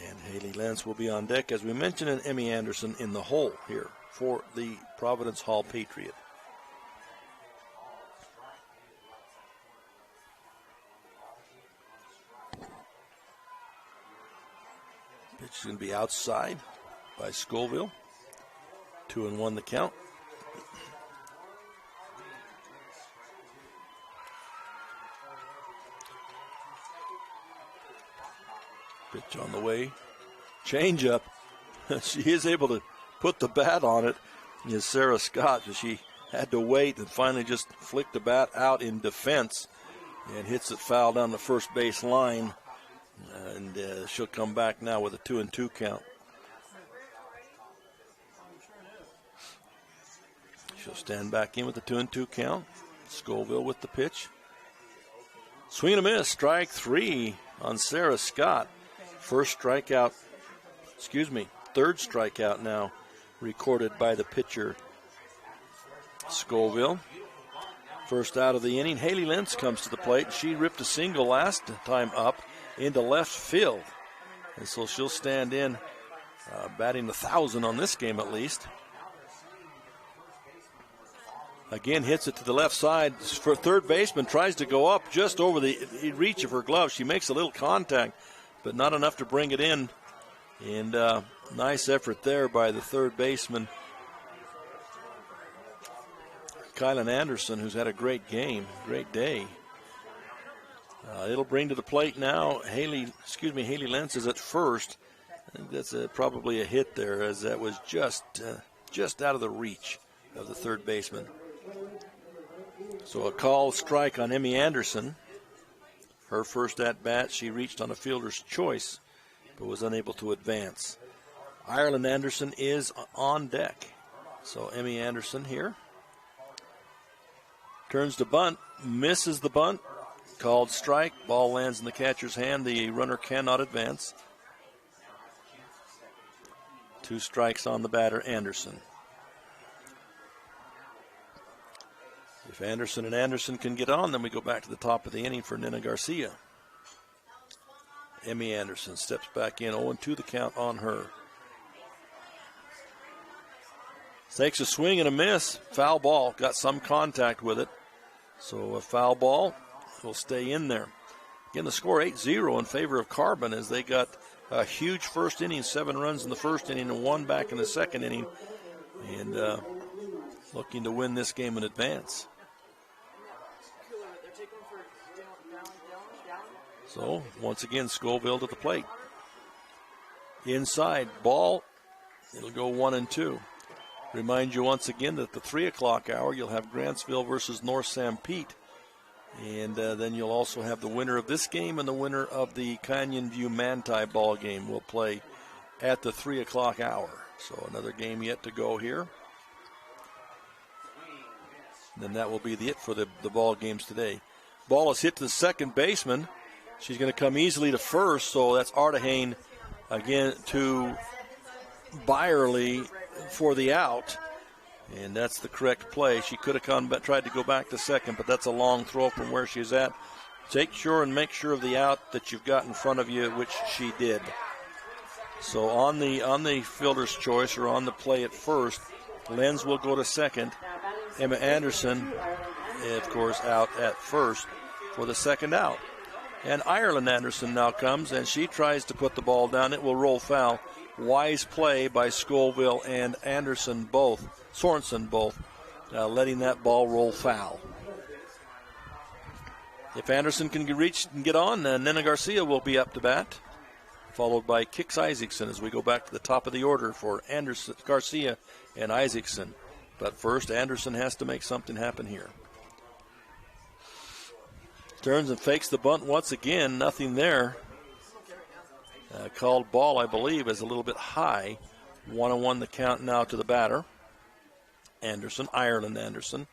And Haley Lenz will be on deck, as we mentioned, and Emmy Anderson in the hole here for the Providence Hall Patriot. Pitch is going to be outside by Scoville. 2-1 the count. Pitch on the way. Change up. She is able to put the bat on it. Is Sarah Scott. She had to wait and finally just flicked the bat out in defense and hits it foul down the first base line. And she'll come back now with a 2-2 count. She'll stand back in with the 2-2 count. Scoville with the pitch. Swing and a miss. Strike 3 on Sarah Scott. Third strikeout now recorded by the pitcher, Scoville. First out of the inning, Haley Lenz comes to the plate. She ripped a single last time up into left field. And so she'll stand in, batting 1,000 on this game at least. Again, hits it to the left side. For third baseman, tries to go up just over the reach of her glove. She makes a little contact, but not enough to bring it in. And nice effort there by the third baseman, Kylan Anderson, who's had a great game, great day. It'll bring to the plate now. Haley Lenz is at first. I think that's probably a hit there, as that was just out of the reach of the third baseman. So a called strike on Emmy Anderson. Her first at bat, she reached on a fielder's choice, but was unable to advance. Ireland Anderson is on deck. So Emmy Anderson here. Turns to bunt, misses the bunt. Called strike, ball lands in the catcher's hand. The runner cannot advance. 2 strikes on the batter, Anderson. If Anderson and Anderson can get on, then we go back to the top of the inning for Nina Garcia. Emmy Anderson steps back in, 0-2 the count on her. Takes a swing and a miss. Foul ball, got some contact with it. So a foul ball will stay in there. Again, the score 8-0 in favor of Carbon, as they got a huge first inning, 7 runs in the first inning and 1 back in the second inning. And looking to win this game in advance. So, once again, Scoville to the plate. Inside, ball. It'll go 1-2. Remind you once again that at the 3 o'clock hour, you'll have Grantsville versus North Sanpete. And then you'll also have the winner of this game and the winner of the Canyon View Manti ball game will play at the 3 o'clock hour. So another game yet to go here. And then that will be it for the ball games today. Ball is hit to the second baseman. She's going to come easily to first, so that's Artahane again to Byerly for the out. And that's the correct play. She could have tried to go back to second, but that's a long throw from where she's at. Make sure of the out that you've got in front of you, which she did. So on the fielder's choice, or on the play at first, Lenz will go to second. Emma Anderson, of course, out at first for the second out. And Ireland Anderson now comes, and she tries to put the ball down. It will roll foul. Wise play by Scoville and Anderson both, Sorensen both, letting that ball roll foul. If Anderson can reach and get on, Nena Garcia will be up to bat, followed by Kix Isaacson as we go back to the top of the order for Anderson, Garcia, and Isaacson. But first, Anderson has to make something happen here. Turns and fakes the bunt once again. Nothing there. Called ball, I believe, is a little bit high. 1-1 the count now to the batter. Anderson, Ireland Anderson.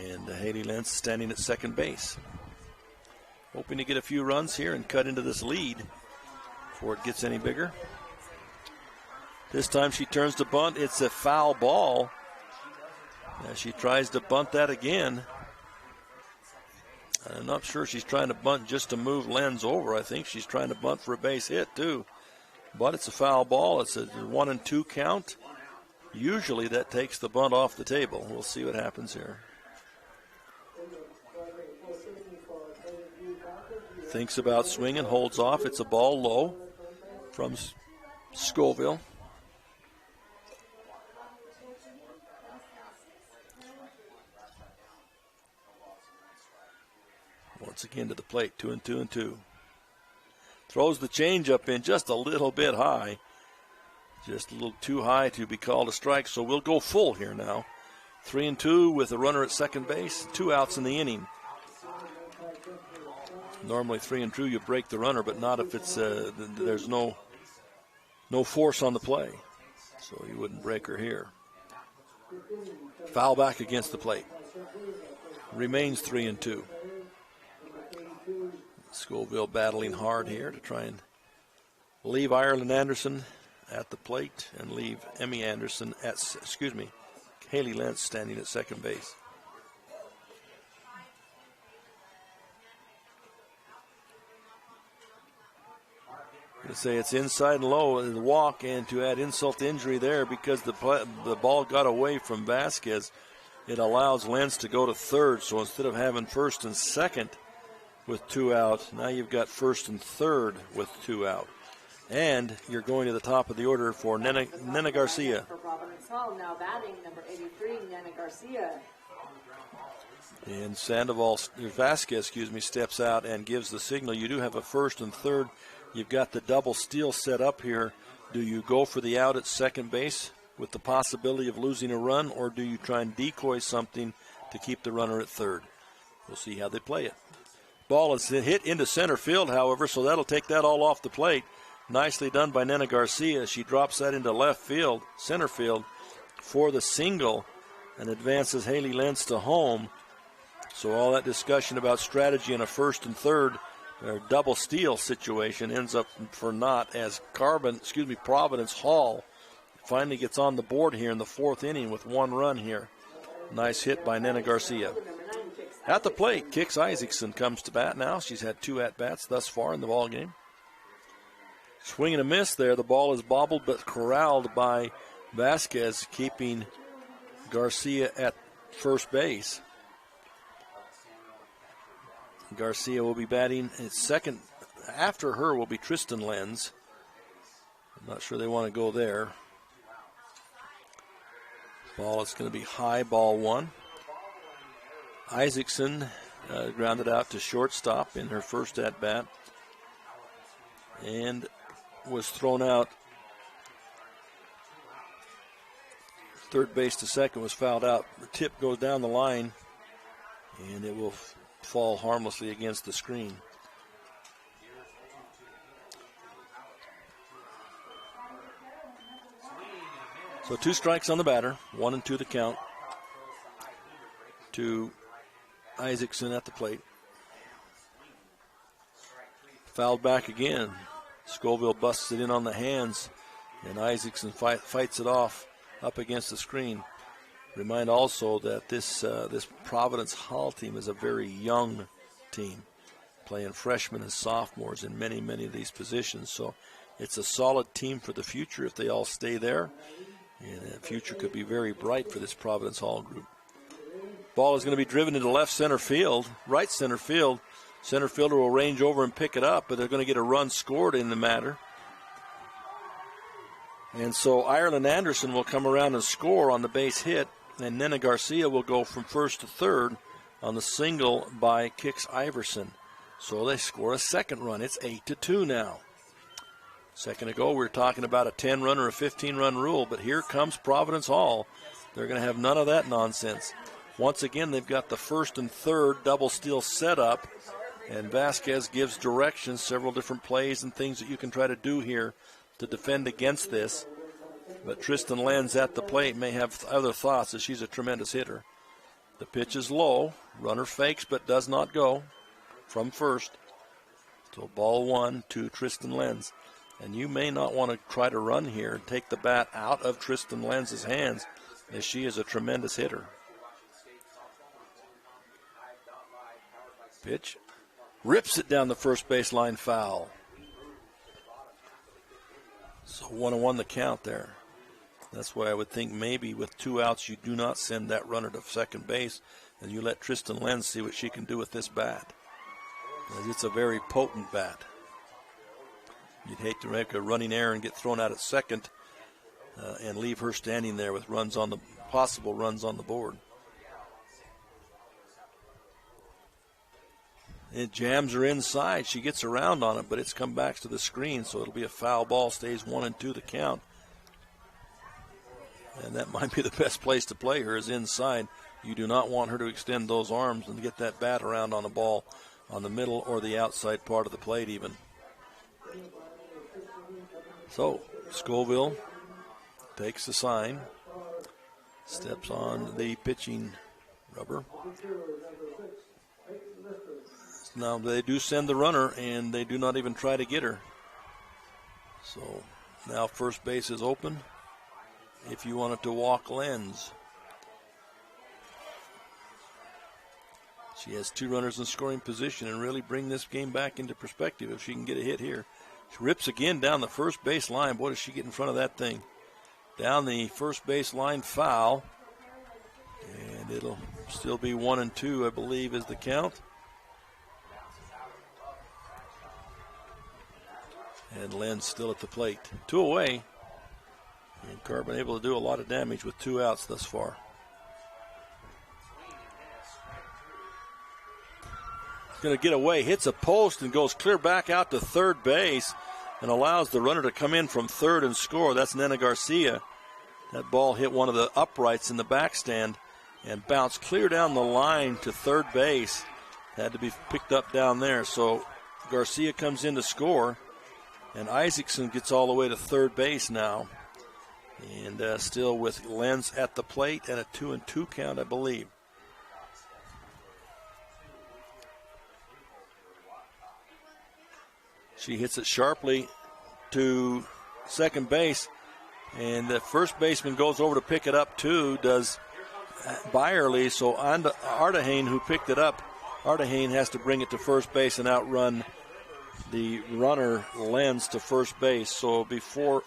And Haley Lentz standing at second base. Hoping to get a few runs here and cut into this lead before it gets any bigger. This time she turns to bunt. It's a foul ball. She tries to bunt that again. I'm not sure she's trying to bunt just to move Lenz over. I think she's trying to bunt for a base hit too. But it's a foul ball. It's a 1-2 count. Usually that takes the bunt off the table. We'll see what happens here. Thinks about swinging, holds off. It's a ball low from Scoville. Once again to the plate, 2-2. Throws the changeup in just a little bit high. Just a little too high to be called a strike, so we'll go full here now. 3-2 with a runner at second base, 2 outs in the inning. Normally 3-2 you break the runner, but not if it's there's no force on the play. So you wouldn't break her here. Foul back against the plate. Remains 3-2. Scoville battling hard here to try and leave Ireland Anderson at the plate and leave Haley Lentz standing at second base. To say it's inside and low, and walk, and to add insult to injury there because the ball got away from Vasquez, it allows Lentz to go to third. So instead of having first and second with 2 out, now you've got first and third with 2 out. And you're going to the top of the order for Nena Garcia. For Providence Hall, now batting number 83, Nena Garcia. And Vasquez steps out and gives the signal. You do have a first and third. You've got the double steal set up here. Do you go for the out at second base with the possibility of losing a run, or do you try and decoy something to keep the runner at third? We'll see how they play it. Ball is hit into center field, however, so that'll take that all off the plate. Nicely done by Nena Garcia. She drops that into left field, center field, for the single and advances Haley Lentz to home. So all that discussion about strategy in a first and third double steal situation ends up for naught as Providence Hall finally gets on the board here in the 4th inning with 1 run here. Nice hit by Nena Garcia. At the plate, Kix Isaacson comes to bat now. She's had 2 at-bats thus far in the ball game. Swing and a miss there. The ball is bobbled but corralled by Vasquez, keeping Garcia at first base. Garcia will be batting at second. After her will be Tristan Lenz. I'm not sure they want to go there. Ball is going to be high, ball 1. Isaacson grounded out to shortstop in her first at-bat and was thrown out. Third base to second was fouled out. The tip goes down the line, and it will fall harmlessly against the screen. So 2 strikes on the batter, 1-2 the count to Isaacson at the plate. Fouled back again. Scoville busts it in on the hands, and Isaacson fights it off up against the screen. Remind also that this Providence Hall team is a very young team, playing freshmen and sophomores in many, many of these positions. So it's a solid team for the future if they all stay there. And the future could be very bright for this Providence Hall group. Ball is going to be driven into right center field. Center fielder will range over and pick it up, but they're going to get a run scored in the matter. And so Ireland Anderson will come around and score on the base hit, and Nena Garcia will go from first to third on the single by Kix Iverson. So they score a second run. It's 8-2 now. A second ago, we were talking about a 10-run or a 15-run rule, but here comes Providence Hall. They're going to have none of that nonsense. Once again, they've got the first and third double steal set up, and Vasquez gives directions, several different plays and things that you can try to do here to defend against this. But Tristan Lenz at the plate may have other thoughts, as she's a tremendous hitter. The pitch is low. Runner fakes but does not go from first. So ball one to Tristan Lenz. And you may not want to try to run here and take the bat out of Tristan Lenz's hands, as she is a tremendous hitter. Pitch. Rips it down the first baseline, foul. So 1-1 the count there. That's why I would think maybe with 2 outs you do not send that runner to second base and you let Tristan Lenz see what she can do with this bat. It's a very potent bat. You'd hate to make a running error and get thrown out at second and leave her standing there with possible runs on the board. It jams her inside. She gets around on it, but it's come back to the screen, so it'll be a foul ball. Stays 1-2 the count. And that might be the best place to play her, is inside. You do not want her to extend those arms and get that bat around on the ball on the middle or the outside part of the plate even. So Scoville takes the sign, steps on the pitching rubber. Now they do send the runner, and they do not even try to get her. So now first base is open if you wanted to walk Lenz. She has 2 runners in scoring position and really bring this game back into perspective if she can get a hit here. She rips again down the first base line. Boy, does she get in front of that thing. Down the first base line, foul. And it'll still be 1-2, I believe, is the count. And Lenz still at the plate. 2 away. And Carr been able to do a lot of damage with 2 outs thus far. Going to get away, hits a post and goes clear back out to third base and allows the runner to come in from third and score. That's Nena Garcia. That ball hit one of the uprights in the backstand and bounced clear down the line to third base. Had to be picked up down there. So Garcia comes in to score, and Isaacson gets all the way to third base now. And still with Lenz at the plate and a 2-2 count, I believe. She hits it sharply to second base, and the first baseman goes over to pick it up too, does Byerly. So Ardahain, who picked it up, Ardahain has to bring it to first base and outrun the runner Lenz to first base. So before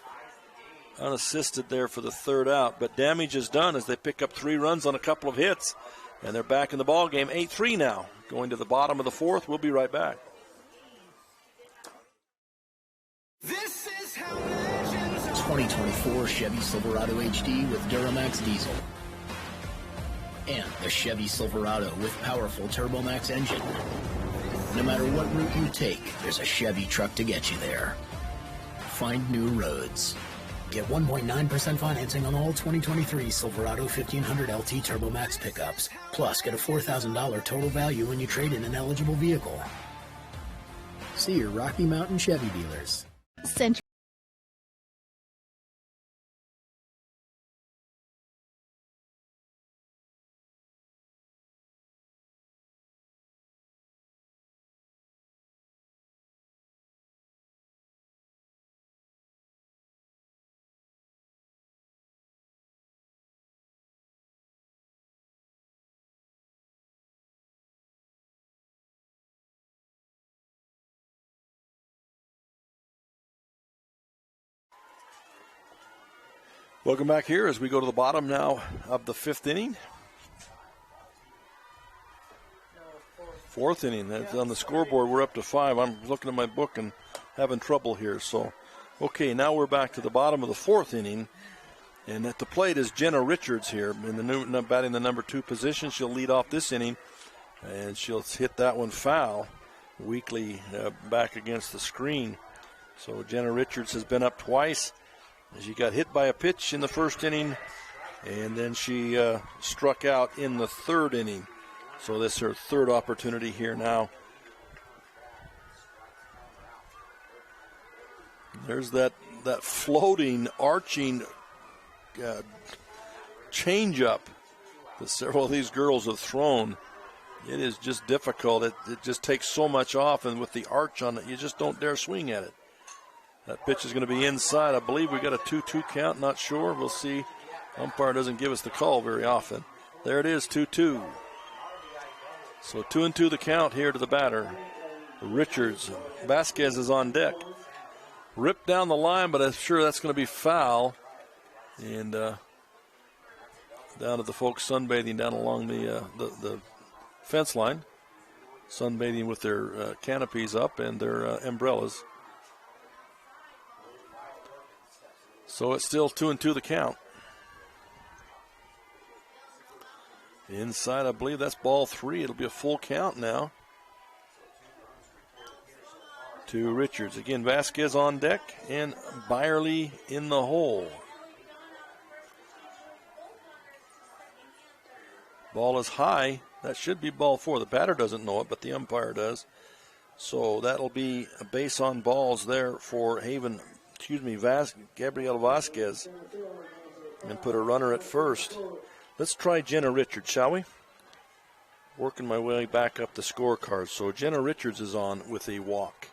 unassisted there for the third out, but damage is done as they pick up 3 runs on a couple of hits, and they're back in the ball game. 8-3 now, going to the bottom of the 4th. We'll be right back. This is how legends 2024 Chevy Silverado HD with Duramax diesel. And the Chevy Silverado with powerful TurboMax engine. No matter what route you take, there's a Chevy truck to get you there. Find new roads. Get 1.9% financing on all 2023 Silverado 1500 LT TurboMax pickups. Plus, get a $4,000 total value when you trade in an eligible vehicle. See your Rocky Mountain Chevy dealers. Welcome back here as we go to the bottom now of the 5th inning. Fourth inning. That's on the scoreboard. We're up to 5. I'm looking at my book and having trouble here. So, okay, now we're back to the bottom of the 4th inning. And at the plate is Jenna Richards here in the batting the number 2 position. She'll lead off this inning, and she'll hit that one foul, weakly back against the screen. So Jenna Richards has been up twice. She got hit by a pitch in the 1st inning, and then she struck out in the 3rd inning. So this is her 3rd opportunity here now. There's that floating, arching change-up that several of these girls have thrown. It is just difficult. It just takes so much off, and with the arch on it, you just don't dare swing at it. That pitch is going to be inside. I believe we got a 2-2 count. Not sure. We'll see. Umpire doesn't give us the call very often. There it is, 2-2. So 2-2 the count here to the batter. Richards. Vasquez is on deck. Ripped down the line, but I'm sure that's going to be foul. And down to the folks sunbathing down along the fence line. Sunbathing with their canopies up and their umbrellas. So it's still 2-2 the count. Inside, I believe that's ball 3. It'll be a full count now. To Richards. Again, Vasquez on deck and Byerly in the hole. Ball is high. That should be ball 4. The batter doesn't know it, but the umpire does. So that'll be a base on balls there for Gabrielle Vasquez. And put a runner at first. Let's try Jenna Richards, shall we? Working my way back up the scorecard. So Jenna Richards is on with a walk.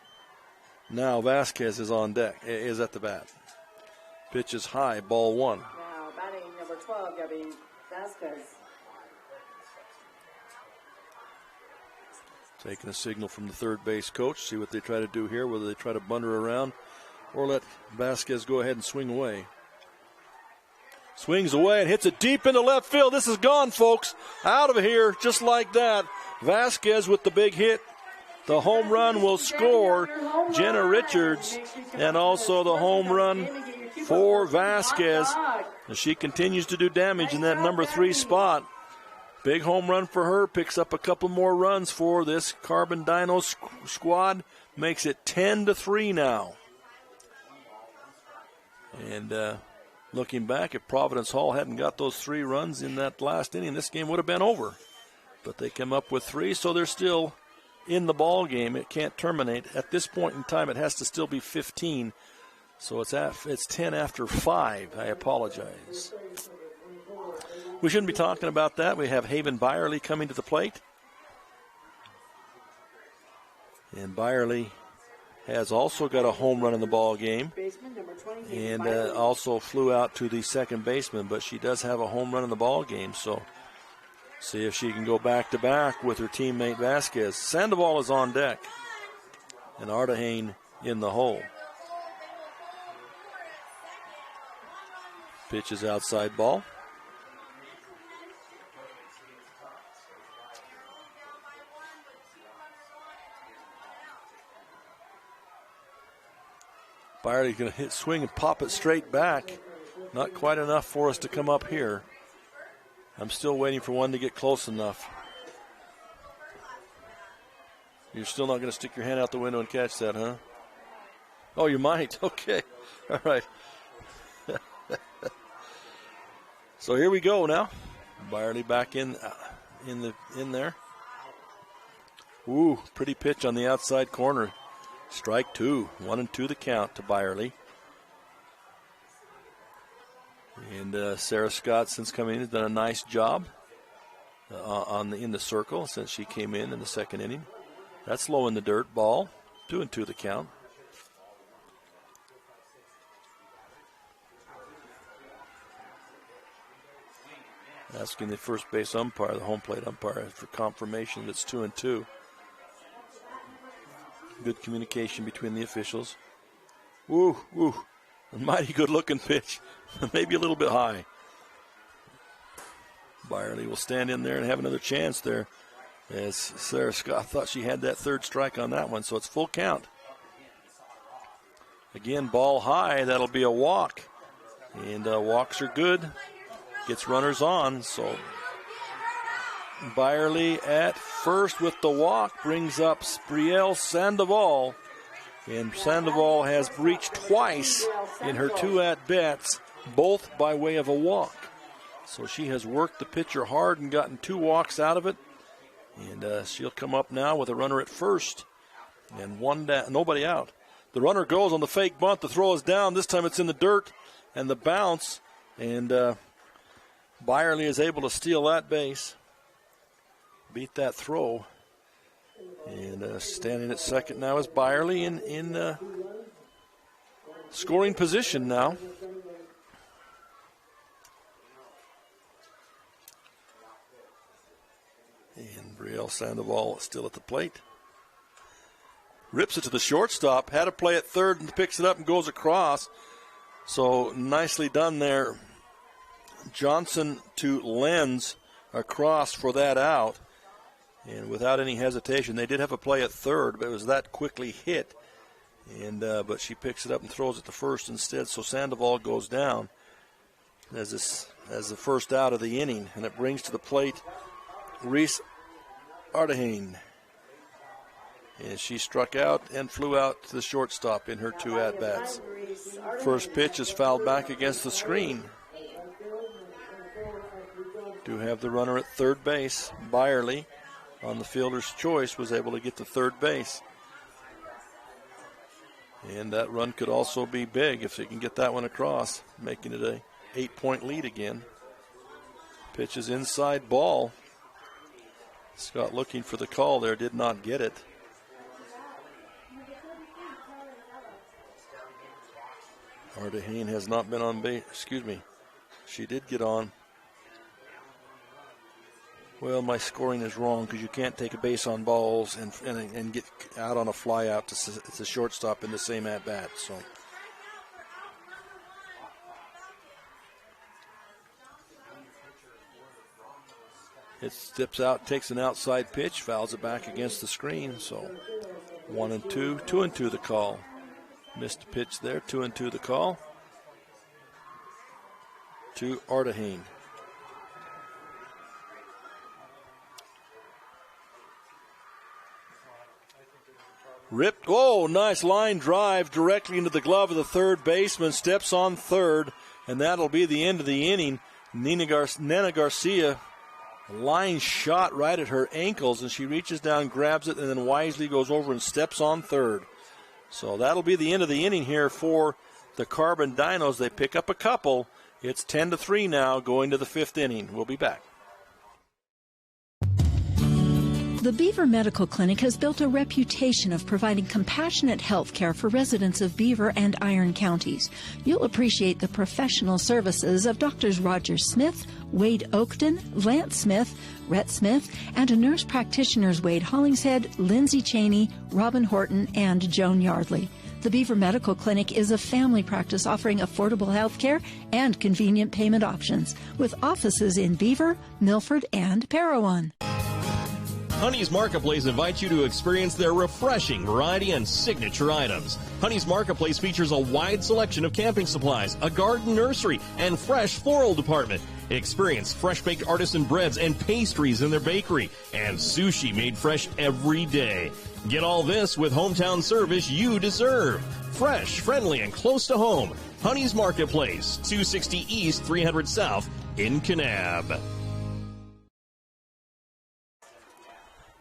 Now Vasquez is on deck, is at the bat. Pitch is high, ball 1. Now batting number 12, Gabby Vasquez. Taking a signal from the third base coach. See what they try to do here, whether they try to bunt her around or let Vasquez go ahead and swing away. Swings away and hits it deep into left field. This is gone, folks. Out of here, just like that. Vasquez with the big hit. The home run will score Jenna Richards, and also the home run for Vasquez. And she continues to do damage in that number 3 spot. Big home run for her. Picks up a couple more runs for this Carbon Dinos squad. Makes it 10-3 now. And looking back, if Providence Hall hadn't got those 3 runs in that last inning, this game would have been over. But they come up with 3, so they're still in the ball game. It can't terminate. At this point in time, it has to still be 15. So it's 10 after 5. I apologize. We shouldn't be talking about that. We have Haven Byerly coming to the plate. And Byerly has also got a home run in the ball game. And also flew out to the second baseman, but she does have a home run in the ball game. So see if she can go back-to-back with her teammate Vasquez. Sandoval is on deck. And Ardahane in the hole. Pitch is outside ball. Byerly's going to swing and pop it straight back. Not quite enough for us to come up here. I'm still waiting for one to get close enough. You're still not going to stick your hand out the window and catch that, huh? Oh, you might. Okay. All right. So here we go now. Byerly back in there. Ooh, pretty pitch on the outside corner. Strike 2. 1-2 the count to Byerly. And Sarah Scott, since coming in, has done a nice job in the circle since she came in the second inning. That's low in the dirt. Ball. 2-2 the count. Asking the first base umpire, the home plate umpire, for confirmation that's 2-2. Good communication between the officials. Woo, woo. A mighty good-looking pitch. Maybe a little bit high. Byerly will stand in there and have another chance there. As Sarah Scott thought she had that third strike on that one, so it's full count. Again, ball high, that'll be a walk. And walks are good. Gets runners on, so Byerly at first with the walk brings up Brielle Sandoval. And Sandoval has reached twice in her 2 at-bats, both by way of a walk. So she has worked the pitcher hard and gotten 2 walks out of it. And she'll come up now with a runner at first and nobody out. The runner goes on the fake bunt. The throw is down. This time it's in the dirt and the bounce. And Byerly is able to steal that base, beat that throw. And standing at second now is Byerly in scoring position now. And Brielle Sandoval still at the plate. Rips it to the shortstop. Had a play at third and picks it up and goes across. So nicely done there. Johnson to Lenz across for that out. And without any hesitation, they did have a play at third, but it was that quickly hit. And but she picks it up and throws it to first instead. So Sandoval goes down as the first out of the inning. And it brings to the plate Reese Ardehane. And she struck out and flew out to the shortstop in her 2 at-bats. First pitch is fouled back against the screen. Do have the runner at third base. Byerly, on the fielder's choice, was able to get to third base. And that run could also be big if they can get that one across, making it a 8-point lead again. Pitch is inside ball. Scott looking for the call there, did not get it. Ardehane has not been on base. Excuse me. She did get on. Well, my scoring is wrong because you can't take a base on balls and get out on a fly out to shortstop in the same at bat. So it steps out, takes an outside pitch, fouls it back against the screen. So 1-2, 2-2 the call. Missed a pitch there, 2-2 the call to Ardehane. Ripped, oh, nice line drive directly into the glove of the third baseman, steps on third, and that'll be the end of the inning. Nena Garcia, line shot right at her ankles, and she reaches down, grabs it, and then wisely goes over and steps on third. So that'll be the end of the inning here for the Carbon Dinos. They pick up a couple. It's 10-3 now, going to the 5th inning. We'll be back. The Beaver Medical Clinic has built a reputation of providing compassionate health care for residents of Beaver and Iron counties. You'll appreciate the professional services of Drs. Roger Smith, Wade Oakton, Lance Smith, Rhett Smith, and nurse practitioners Wade Hollingshead, Lindsay Cheney, Robin Horton, and Joan Yardley. The Beaver Medical Clinic is a family practice offering affordable health care and convenient payment options, with offices in Beaver, Milford, and Parowan. Honey's Marketplace invites you to experience their refreshing variety and signature items. Honey's Marketplace features a wide selection of camping supplies, a garden nursery, and fresh floral department. Experience fresh-baked artisan breads and pastries in their bakery, and sushi made fresh every day. Get all this with hometown service you deserve. Fresh, friendly, and close to home. Honey's Marketplace, 260 East, 300 South in Kanab.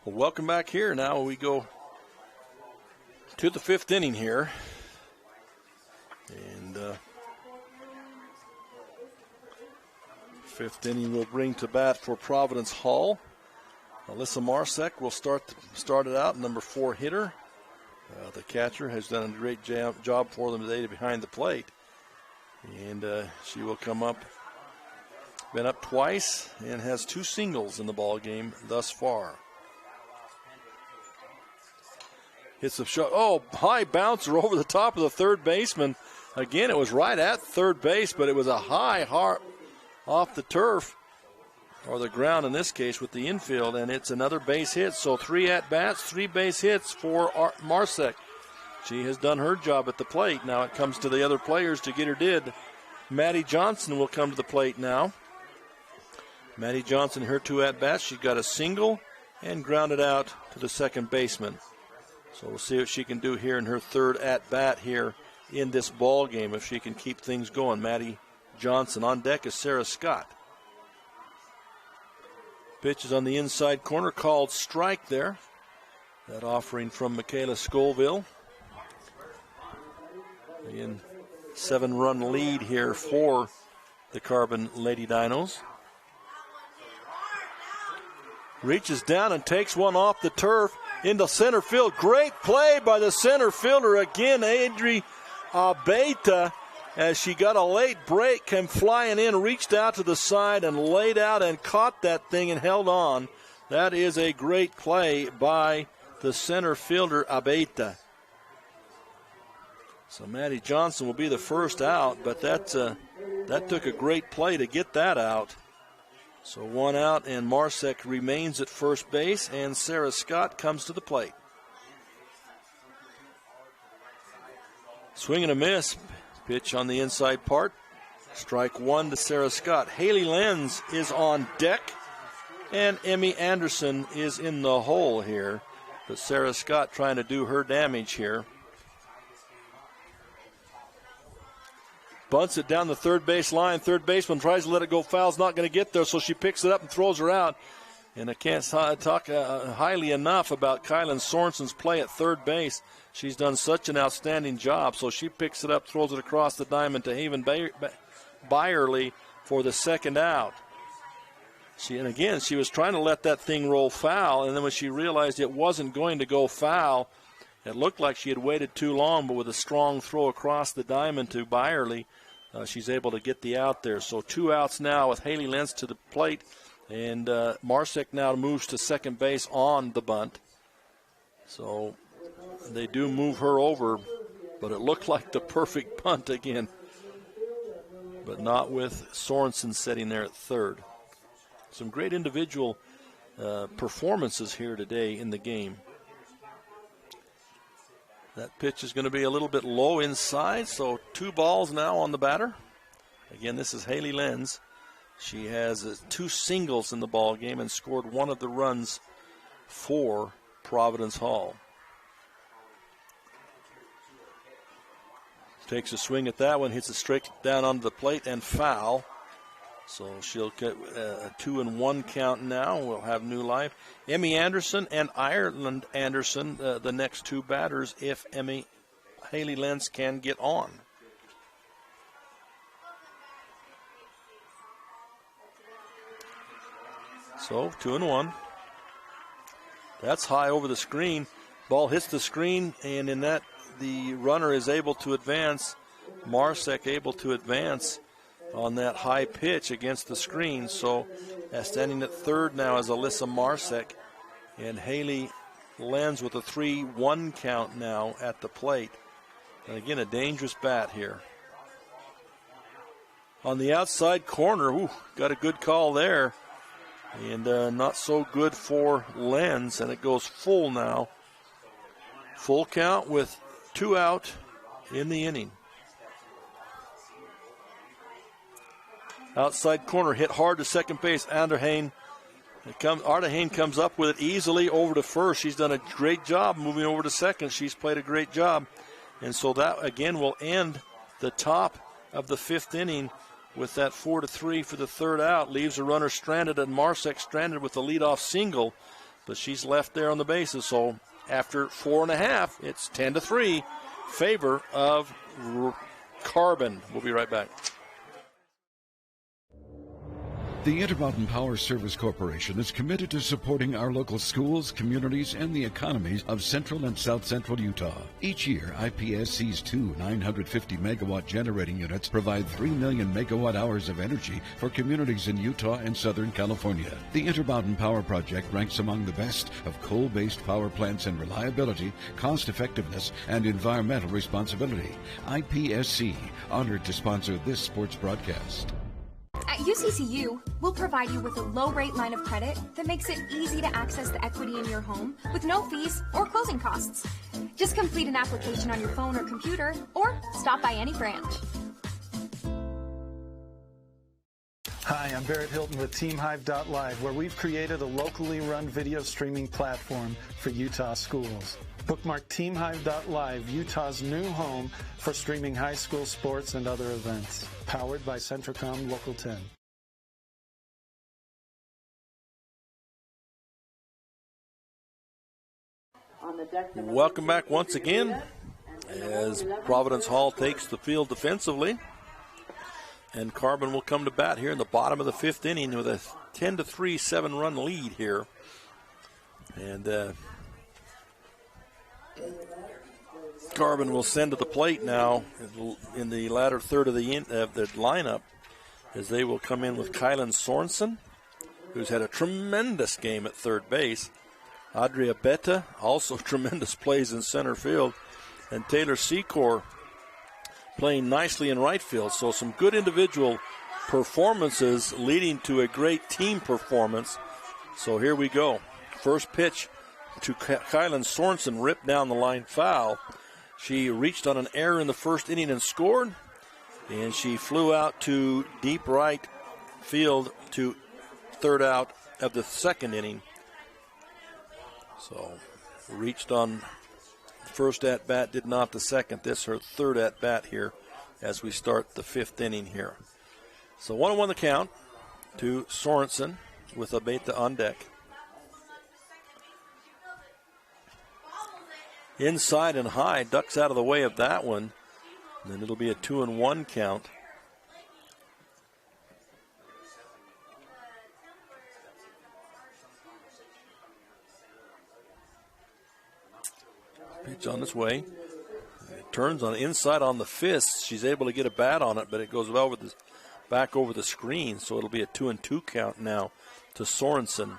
Well, welcome back here. Now we go to the 5th inning here. And 5th inning will bring to bat for Providence Hall. Alyssa Marsek will start it out, number 4 hitter. The catcher has done a great job for them today behind the plate. And she will come up, been up twice, and has 2 singles in the ball game thus far. Hits a shot. Oh, high bouncer over the top of the third baseman. Again, it was right at third base, but it was a high off the turf. or the ground in this case with the infield, and it's another base hit. So 3 at-bats, 3 base hits for Marsek. She has done her job at the plate. Now it comes to the other players to get her did. Maddie Johnson will come to the plate now. Maddie Johnson, her 2 at-bats. She's got a single and grounded out to the second baseman. So we'll see what she can do here in her 3rd at-bat here in this ball game, if she can keep things going. Maddie Johnson. On deck is Sarah Scott. Pitch is on the inside corner, called strike there. That offering from Michaela Scoville. Again, 7-run lead here for the Carbon Lady Dinos. Reaches down and takes one off the turf into center field. Great play by the center fielder again, Adri Abeta, as she got a late break, came flying in, reached out to the side and laid out and caught that thing and held on. That is a great play by the center fielder, Abeta. So Maddie Johnson will be the first out, but that took a great play to get that out. So 1 out, and Marsek remains at first base, and Sarah Scott comes to the plate. Swing and a miss. Pitch on the inside part. Strike 1 to Sarah Scott. Haley Lenz is on deck, and Emmy Anderson is in the hole here. But Sarah Scott trying to do her damage here. Bunts it down the third base line. Third baseman tries to let it go foul. Not going to get there, so she picks it up and throws her out. And I can't talk highly enough about Kylan Sorensen's play at third base. She's done such an outstanding job. So she picks it up, throws it across the diamond to Haven Byerly for the second out. She was trying to let that thing roll foul, and then when she realized it wasn't going to go foul, it looked like she had waited too long, but with a strong throw across the diamond to Byerly, she's able to get the out there. So 2 outs now with Haley Lentz to the plate, and Marsek now moves to second base on the bunt. So they do move her over, but it looked like the perfect bunt again, but not with Sorensen sitting there at third. Some great individual performances here today in the game. That pitch is going to be a little bit low inside, so 2 balls now on the batter. Again, this is Haley Lenz. She has 2 singles in the ball game and scored 1 of the runs for Providence Hall. Takes a swing at that one, hits it straight down onto the plate and foul. So she'll get a 2-1 count now. We'll have new life. Emmy Anderson and Ireland Anderson, the next 2 batters, if Haley Lenz can get on. So 2-1. That's high over the screen. Ball hits the screen, and in that, the runner is able to advance. Marsek able to advance on that high pitch against the screen. So standing at third now is Alyssa Marsek, and Haley Lenz with a 3-1 count now at the plate. And again, a dangerous bat here. On the outside corner, got a good call there, and not so good for Lenz, and it goes full now. Full count with 2 out in the inning. Outside corner, hit hard to second base. Ardehane comes up with it easily over to first. She's done a great job moving over to second. She's played a great job. And so that, again, will end the top of the 5th inning with that 4-3 for the 3rd out. Leaves a runner stranded, and Marsek stranded with the leadoff single. But she's left there on the bases. So after 4.5, it's 10-3, favor of Carbon. We'll be right back. The Intermountain Power Service Corporation is committed to supporting our local schools, communities, and the economies of central and south central Utah. Each year, IPSC's 2 950-megawatt generating units provide 3 million megawatt hours of energy for communities in Utah and Southern California. The Intermountain Power Project ranks among the best of coal-based power plants in reliability, cost-effectiveness, and environmental responsibility. IPSC, honored to sponsor this sports broadcast. At UCCU, we'll provide you with a low-rate line of credit that makes it easy to access the equity in your home with no fees or closing costs. Just complete an application on your phone or computer, or stop by any branch. Hi, I'm Barrett Hilton with TeamHive.live, where we've created a locally run video streaming platform for Utah schools. Bookmark TeamHive.live, Utah's new home for streaming high school sports and other events. Powered by Centricom Local 10. Welcome back once again as Providence Hall takes the field defensively. And Carbon will come to bat here in the bottom of the fifth inning with a 10-3 7-run lead here. And Carbon will send to the plate now in the latter third of the lineup, as they will come in with Kylan Sorensen, who's had a tremendous game at third base. Adria Betta, also tremendous plays in center field. And Taylor Secor playing nicely in right field. So some good individual performances leading to a great team performance. So here we go. First pitch to Kylan Sorensen, ripped down the line, foul. She reached on an error in the first inning and scored. And she flew out to deep right field to third out of the second inning. So reached on first at-bat, did not the second. This her third at-bat here as we start the fifth inning here. So 1-1 the count to Sorensen with Abeta on deck. Inside and high, ducks out of the way of that one. And then it'll be a 2-1 count. Pitch on its way. It turns on inside on the fist. She's able to get a bat on it, but it goes well with the back over the screen. So it'll be a 2-2 count now to Sorensen.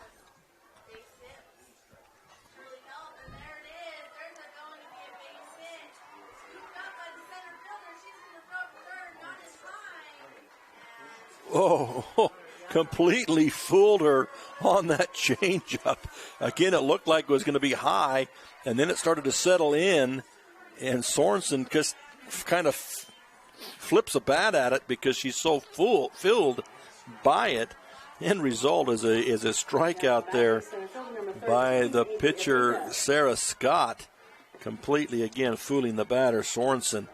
Oh, completely fooled her on that changeup. Again, it looked like it was going to be high, and then it started to settle in, and Sorensen just kind of flips a bat at it because she's so filled by it. End result is a strikeout there by the pitcher, Sarah Scott, completely, again, fooling the batter, Sorensen.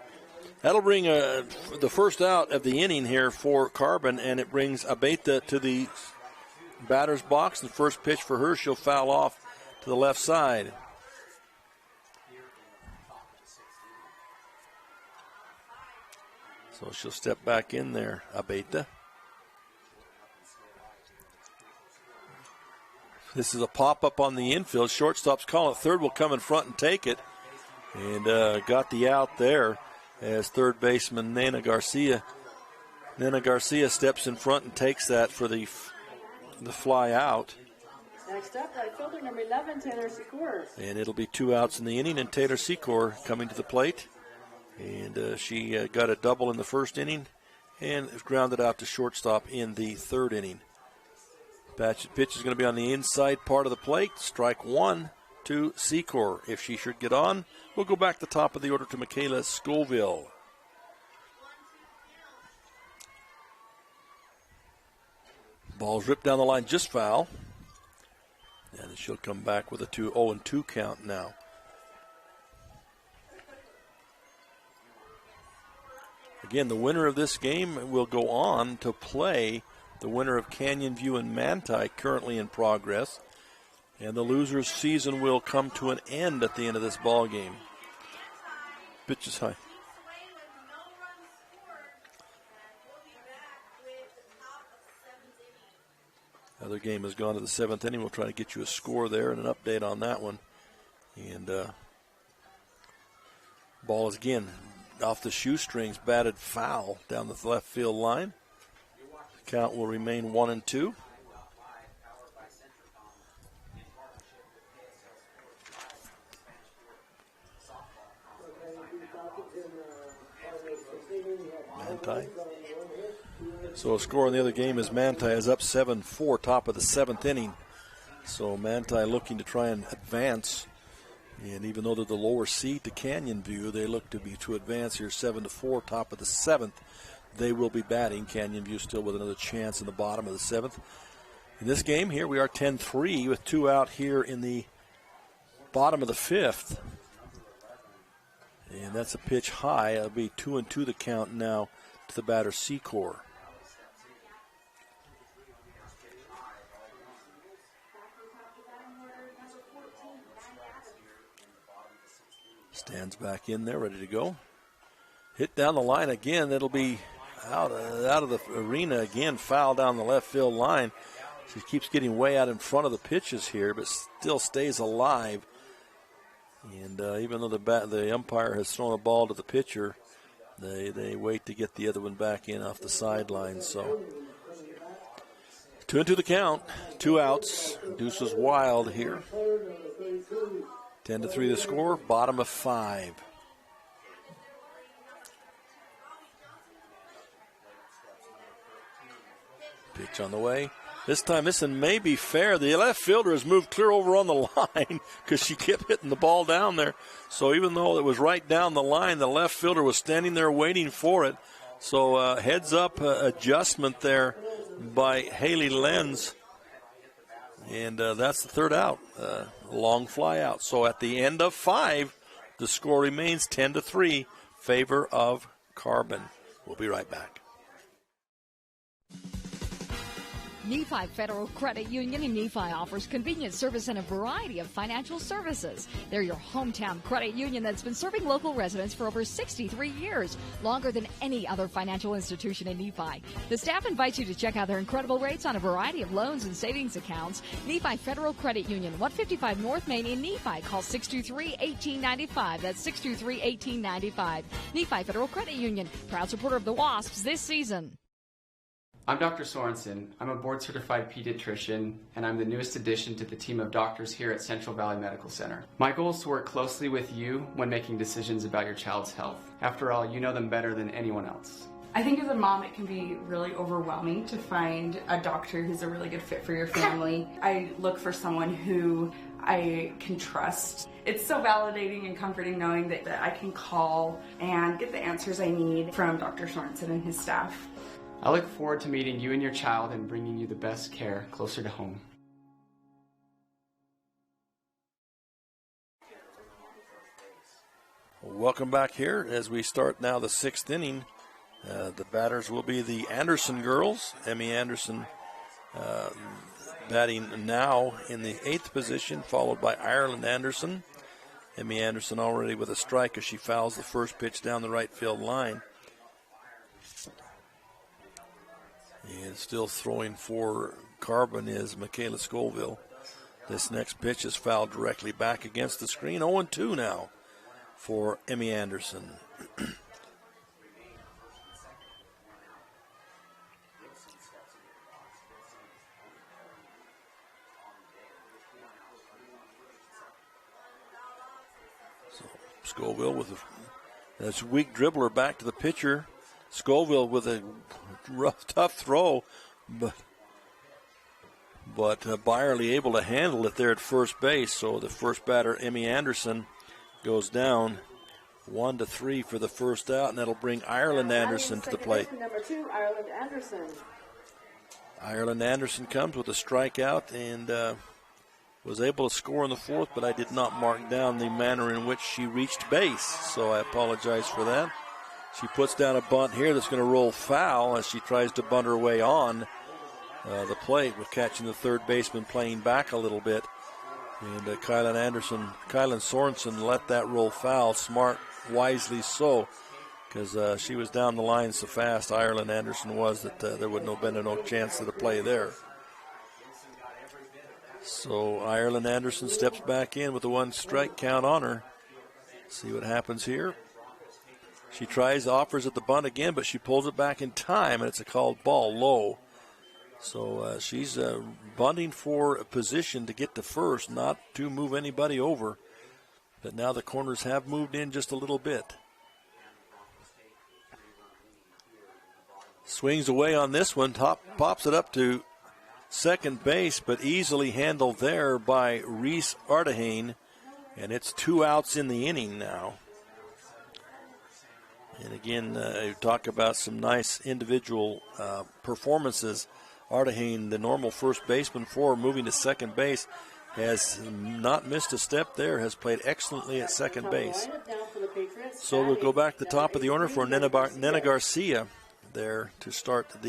That'll bring the first out of the inning here for Carbon, and it brings Abeta to the batter's box. The first pitch for her, she'll foul off to the left side. So she'll step back in there, Abeta. This is a pop-up on the infield. Shortstop's calling it. Third will come in front and take it. And got the out there as third baseman Nena Garcia. Nena Garcia steps in front and takes that for the fly out. Next up, right fielder number 11, Taylor Secor. And it'll be 2 outs in the inning, and Taylor Secor coming to the plate. And she got a double in the first inning and grounded out to shortstop in the third inning. Pitch is going to be on the inside part of the plate. Strike one to Secor. If she should get on, we'll go back to the top of the order to Michaela Scoville. Ball's ripped down the line, just foul. And she'll come back with a 0-2 count now. Again, the winner of this game will go on to play the winner of Canyon View and Manti, currently in progress. And the loser's season will come to an end at the end of this ball game. Pitch is high. Other game has gone to the seventh inning. We'll try to get you a score there and an update on that one. And ball is again off the shoestrings, batted foul down the left field line. The count will remain 1-2. Manti. So a score in the other game is Manti is up 7-4, top of the 7th inning. So Manti looking to try and advance. And even though they're the lower seed to Canyon View, they look to advance here 7-4, top of the 7th. They will be batting. Canyon View still with another chance in the bottom of the 7th. In this game here, we are 10-3 with 2 out here in the bottom of the 5th. And that's a pitch high. It'll be 2-2 the count now to the batter, Secor. Stands back in there, ready to go. Hit down the line again. It'll be out of the arena again, foul down the left field line. She keeps getting way out in front of the pitches here, but still stays alive. And even though the umpire has thrown a ball to the pitcher, they wait to get the other one back in off the sideline. So 2-2 the count, 2 outs. Deuce is wild here. 10-3 the score, bottom of 5. Pitch on the way. This time, this one may be fair. The left fielder has moved clear over on the line because she kept hitting the ball down there. So even though it was right down the line, the left fielder was standing there waiting for it. So heads up adjustment there by Haley Lenz. And that's the 3rd out. Long fly out. So at the end of 5, the score remains 10-3, favor of Carbon. We'll be right back. Nephi Federal Credit Union in Nephi offers convenient service and a variety of financial services. They're your hometown credit union that's been serving local residents for over 63 years, longer than any other financial institution in Nephi. The staff invites you to check out their incredible rates on a variety of loans and savings accounts. Nephi Federal Credit Union, 155 North Main in Nephi. Call 623-1895. That's 623-1895. Nephi Federal Credit Union, proud supporter of the Wasps this season. I'm Dr. Sorensen. I'm a board-certified pediatrician, and I'm the newest addition to the team of doctors here at Central Valley Medical Center. My goal is to work closely with you when making decisions about your child's health. After all, you know them better than anyone else. I think as a mom, it can be really overwhelming to find a doctor who's a really good fit for your family. I look for someone who I can trust. It's so validating and comforting knowing that I can call and get the answers I need from Dr. Sorensen and his staff. I look forward to meeting you and your child and bringing you the best care closer to home. Welcome back here as we start now the 6th inning. The batters will be the Anderson girls. Emmy Anderson batting now in the 8th position, followed by Ireland Anderson. Emmy Anderson already with a strike as she fouls the first pitch down the right field line. And still throwing for Carbon is Michaela Scoville. This next pitch is fouled directly back against the screen. 0-2 now for Emmy Anderson. So Scoville with that's weak dribbler back to the pitcher. Scoville with a rough, tough throw, but Byerly able to handle it there at first base. So the first batter, Emmy Anderson, goes down 1-3 for the first out, and that'll bring Ireland Anderson to the plate. Number 2, Ireland Anderson. Ireland Anderson comes with a strikeout and was able to score in the 4th, but I did not mark down the manner in which she reached base, so I apologize for that. She puts down a bunt here that's going to roll foul as she tries to bunt her way on the plate with catching the third baseman playing back a little bit. And Kylan Sorensen let that roll foul. Smart, wisely so, because she was down the line so fast, Ireland Anderson was, that there wouldn't have been no chance of the play there. So Ireland Anderson steps back in with a 1-strike count on her. See what happens here. She offers at the bunt again, but she pulls it back in time, and it's a called ball low. So she's bunting for a position to get to first, not to move anybody over. But now the corners have moved in just a little bit. Swings away on this one, pops it up to second base, but easily handled there by Reese Artehane. And it's 2 outs in the inning now. And again, talk about some nice individual performances. Artehane, the normal first baseman for moving to second base, has not missed a step there, has played excellently at second base. So we'll go back to the top of the order for Nena Garcia there to start at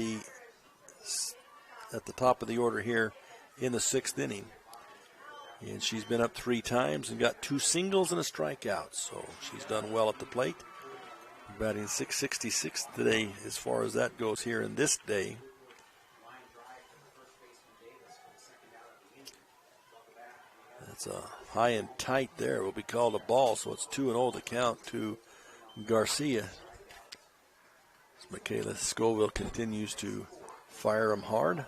the top of the order here in the 6th inning. And she's been up 3 times and got 2 singles and a strikeout. So she's done well at the plate. Batting .666 today as far as that goes here in this day. That's a high and tight there. Will be called a ball, so it's 2-0 to count to Garcia. As Michaela Scoville continues to fire him hard.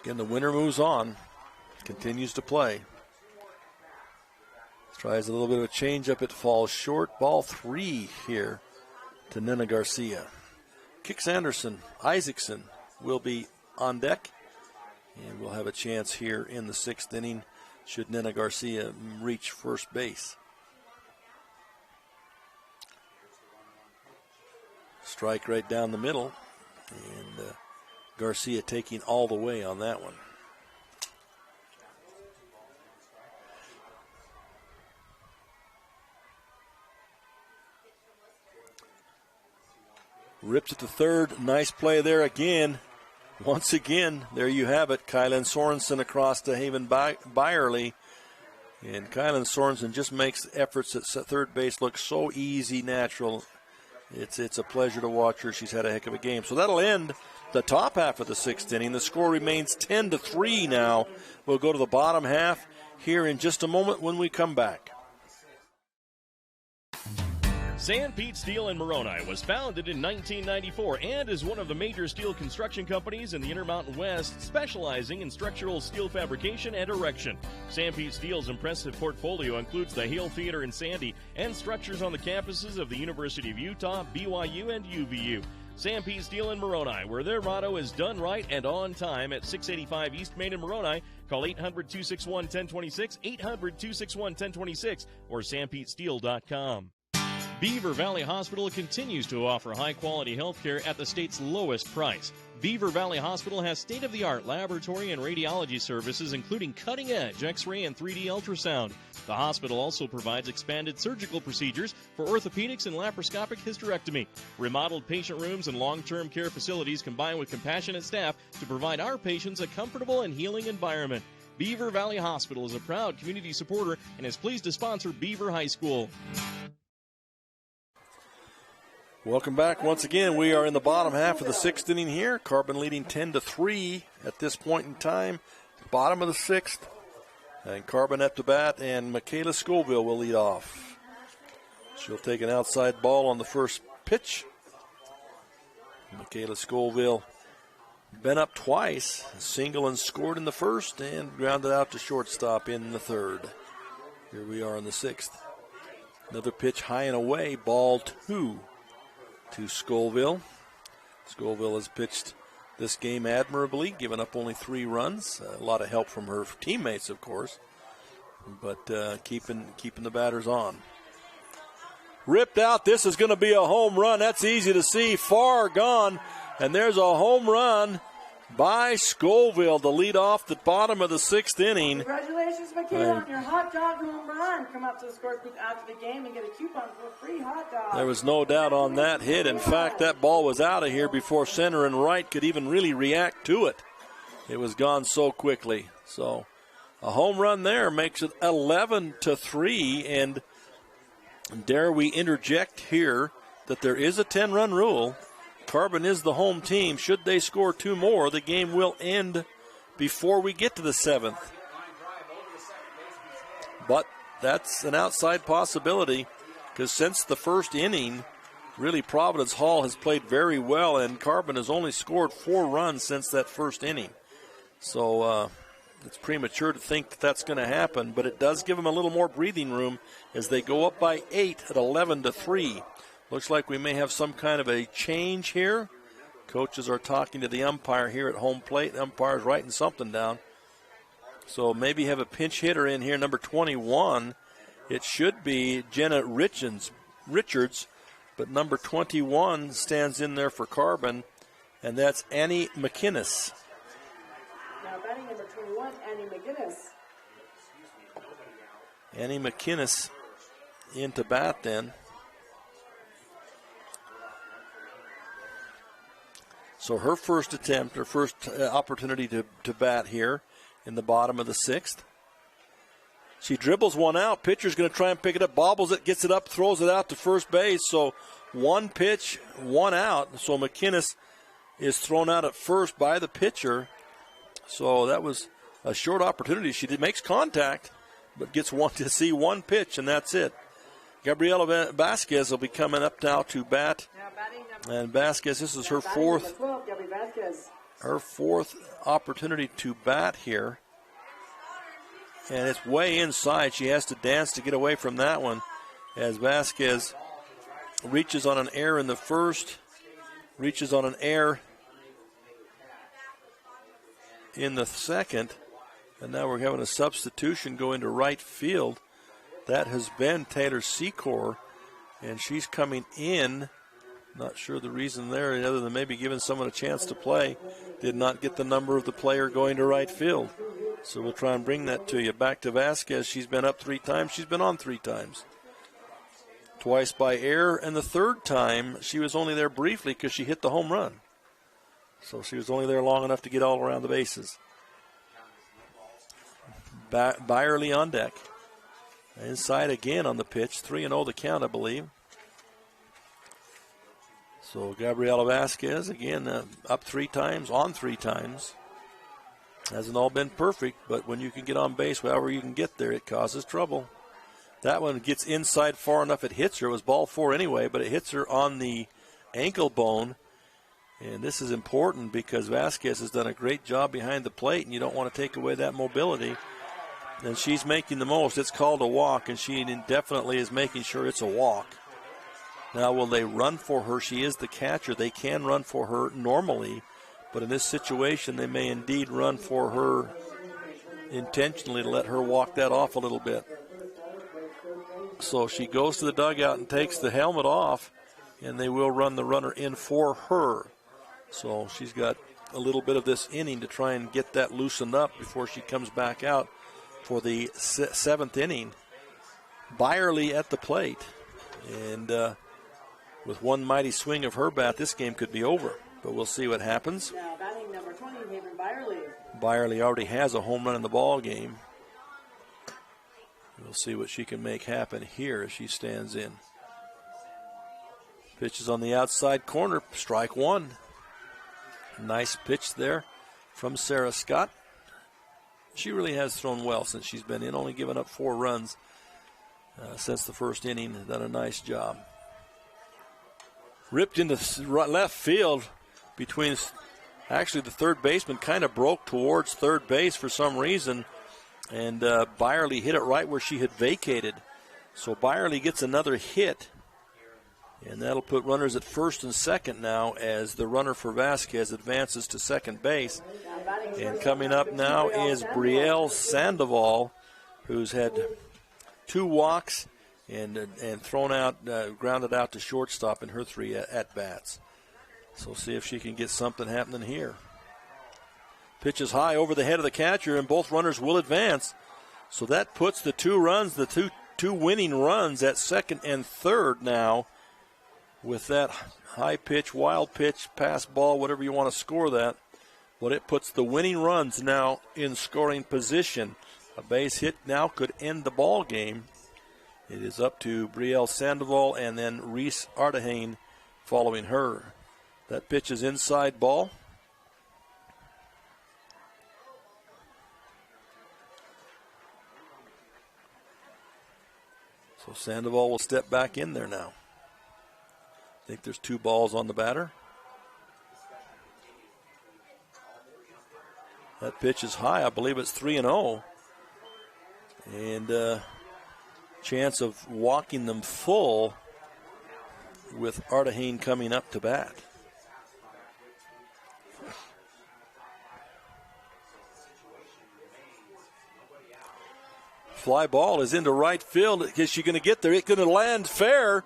Again, the winner moves on, continues to play. Tries a little bit of a changeup. It falls short. Ball 3 here to Nena Garcia. Kix Anderson, Isaacson will be on deck. And we'll have a chance here in the 6th inning should Nena Garcia reach first base. Strike right down the middle. And Garcia taking all the way on that one. Rips it to third. Nice play there again. Once again, there you have it. Kylan Sorensen across to Haven Byerly. And Kylan Sorensen just makes efforts at third base look so easy, natural. It's a pleasure to watch her. She's had a heck of a game. So that'll end the top half of the 6th inning. The score remains 10-3 now. We'll go to the bottom half here in just a moment when we come back. San Pete Steel in Moroni was founded in 1994 and is one of the major steel construction companies in the Intermountain West, specializing in structural steel fabrication and erection. San Pete Steel's impressive portfolio includes the Hale Theater in Sandy and structures on the campuses of the University of Utah, BYU, and UVU. San Pete Steel in Moroni, where their motto is done right and on time, at 685 East Main in Moroni. Call 800-261-1026, 800-261-1026, or sanpetesteel.com. Beaver Valley Hospital continues to offer high-quality health care at the state's lowest price. Beaver Valley Hospital has state-of-the-art laboratory and radiology services, including cutting-edge X-ray and 3D ultrasound. The hospital also provides expanded surgical procedures for orthopedics and laparoscopic hysterectomy. Remodeled patient rooms and long-term care facilities combine with compassionate staff to provide our patients a comfortable and healing environment. Beaver Valley Hospital is a proud community supporter and is pleased to sponsor Beaver High School. Welcome back. Once again, we are in the bottom half of the 6th inning here. Carbon leading 10-3 at this point in time. Bottom of the 6th. And Carbon up to bat, and Michaela Scoville will lead off. She'll take an outside ball on the first pitch. Michaela Scoville been up twice. Single and scored in the first and grounded out to shortstop in the third. Here we are in the 6th. Another pitch high and away. Ball 2. To Scoville. Scoville has pitched this game admirably, given up only 3 runs. A lot of help from her teammates, of course, but keeping the batters on. Ripped out. This is going to be a home run. That's easy to see. Far gone, and there's a home run by Scoville to lead off the bottom of the 6th inning. Congratulations, Michaela, on your hot dog home run. Come up to the score booth after the game and get a coupon for a free hot dog. There was no doubt on that hit. In fact, that ball was out of here before center and right could even really react to it. It was gone so quickly. So a home run there makes it 11-3. And dare we interject here that there is a 10-run rule. Carbon is the home team. Should they score 2 more, the game will end before we get to the 7th. But that's an outside possibility, because since the first inning, really Providence Hall has played very well, and Carbon has only scored 4 runs since that first inning. So it's premature to think that that's going to happen, but it does give them a little more breathing room as they go up by 8 at 11-3. Looks like we may have some kind of a change here. Coaches are talking to the umpire here at home plate. The umpire's writing something down. So maybe have a pinch hitter in here, number 21. It should be Jenna Richards, but number 21 stands in there for Carbon, and that's Annie McInnes. Now batting number 21, Annie McInnes. Annie McInnes into bat then. So her first attempt, her first opportunity to bat here in the bottom of the 6th. She dribbles one out. Pitcher's going to try and pick it up, bobbles it, gets it up, throws it out to first base. So one pitch, one out. So McInnes is thrown out at first by the pitcher. So that was a short opportunity. She makes contact, but gets to see one pitch, and that's it. Gabriela Vasquez will be coming up now to bat. And Vasquez, this is her fourth opportunity to bat here. And it's way inside. She has to dance to get away from that one as Vasquez reaches on an error in the first, reaches on an error in the second, and now we're having a substitution go into right field. That has been Taylor Secor, and she's coming in. Not sure the reason there, other than maybe giving someone a chance to play. Did not get the number of the player going to right field. So we'll try and bring that to you. Back to Vasquez. She's been up 3 times. She's been on 3 times. Twice by error, and the third time she was only there briefly because she hit the home run. So she was only there long enough to get all around the bases. Byerly on deck. Inside again on the pitch. 3-0 the count, I believe. So Gabriela Vasquez, again, up 3 times, on 3 times. Hasn't all been perfect, but when you can get on base, however you can get there, it causes trouble. That one gets inside far enough, it hits her. It was ball 4 anyway, but it hits her on the ankle bone. And this is important because Vasquez has done a great job behind the plate, and you don't want to take away that mobility. And she's making the most. It's called a walk, and she definitely is making sure it's a walk. Now, will they run for her? She is the catcher. They can run for her normally, but in this situation, they may indeed run for her intentionally to let her walk that off a little bit. So she goes to the dugout and takes the helmet off, and they will run the runner in for her. So she's got a little bit of this inning to try and get that loosened up before she comes back out for the 7th inning. Byerly at the plate, and with one mighty swing of her bat, this game could be over, but we'll see what happens. Now batting number 20, Haven Byerly. Byerly already has a home run in the ball game. We'll see what she can make happen here as she stands in. Pitches on the outside corner, strike 1. Nice pitch there from Sarah Scott. She really has thrown well since she's been in, only given up 4 runs since the first inning. Done a nice job. Ripped into left field between, actually the third baseman kind of broke towards third base for some reason, and Byerly hit it right where she had vacated. So Byerly gets another hit, and that'll put runners at first and second now as the runner for Vasquez advances to second base. And coming up now is Brielle Sandoval, who's had 2 walks and thrown out, grounded out to shortstop in her 3 at-bats. So see if she can get something happening here. Pitches high over the head of the catcher, and both runners will advance. So that puts the 2 runs, the two winning runs at second and third now, with that high pitch, wild pitch, pass ball, whatever you want to score that. But it puts the winning runs now in scoring position. A base hit now could end the ball game. It is up to Brielle Sandoval and then Reese Artehane following her. That pitch is inside ball. So Sandoval will step back in there now. I think there's 2 balls on the batter. That pitch is high. I believe it's 3-0. And chance of walking them full with Artahane coming up to bat. Fly ball is into right field. Is she going to get there? It's going to land fair.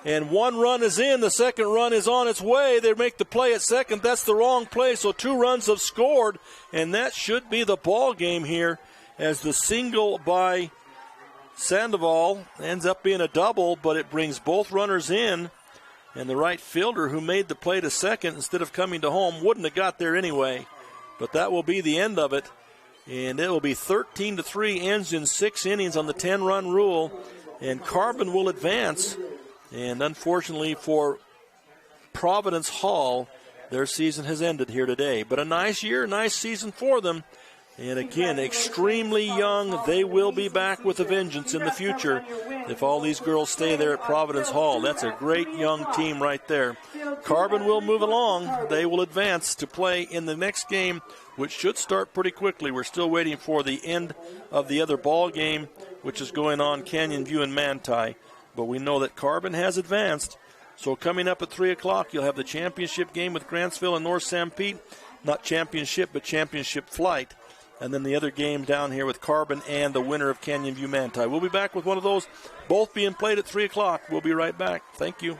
And one run is in. The second run is on its way. They make the play at second. That's the wrong play. So 2 runs have scored. And that should be the ball game here, as the single by Sandoval ends up being a double, but it brings both runners in. And the right fielder who made the play to second instead of coming to home wouldn't have got there anyway. But that will be the end of it. And it will be 13-3, ends in 6 innings on the 10-run rule. And Carbon will advance. And unfortunately for Providence Hall, their season has ended here today. But a nice year, nice season for them. And again, extremely young. They will be back with a vengeance in the future if all these girls stay there at Providence Hall. That's a great young team right there. Carbon will move along. They will advance to play in the next game, which should start pretty quickly. We're still waiting for the end of the other ball game, which is going on Canyon View and Manti. But we know that Carbon has advanced. So coming up at 3 o'clock, you'll have the championship game with Grantsville and North Sanpete. Not championship, but championship flight. And then the other game down here with Carbon and the winner of Canyon View Manti. We'll be back with one of those, both being played at 3 o'clock. We'll be right back. Thank you.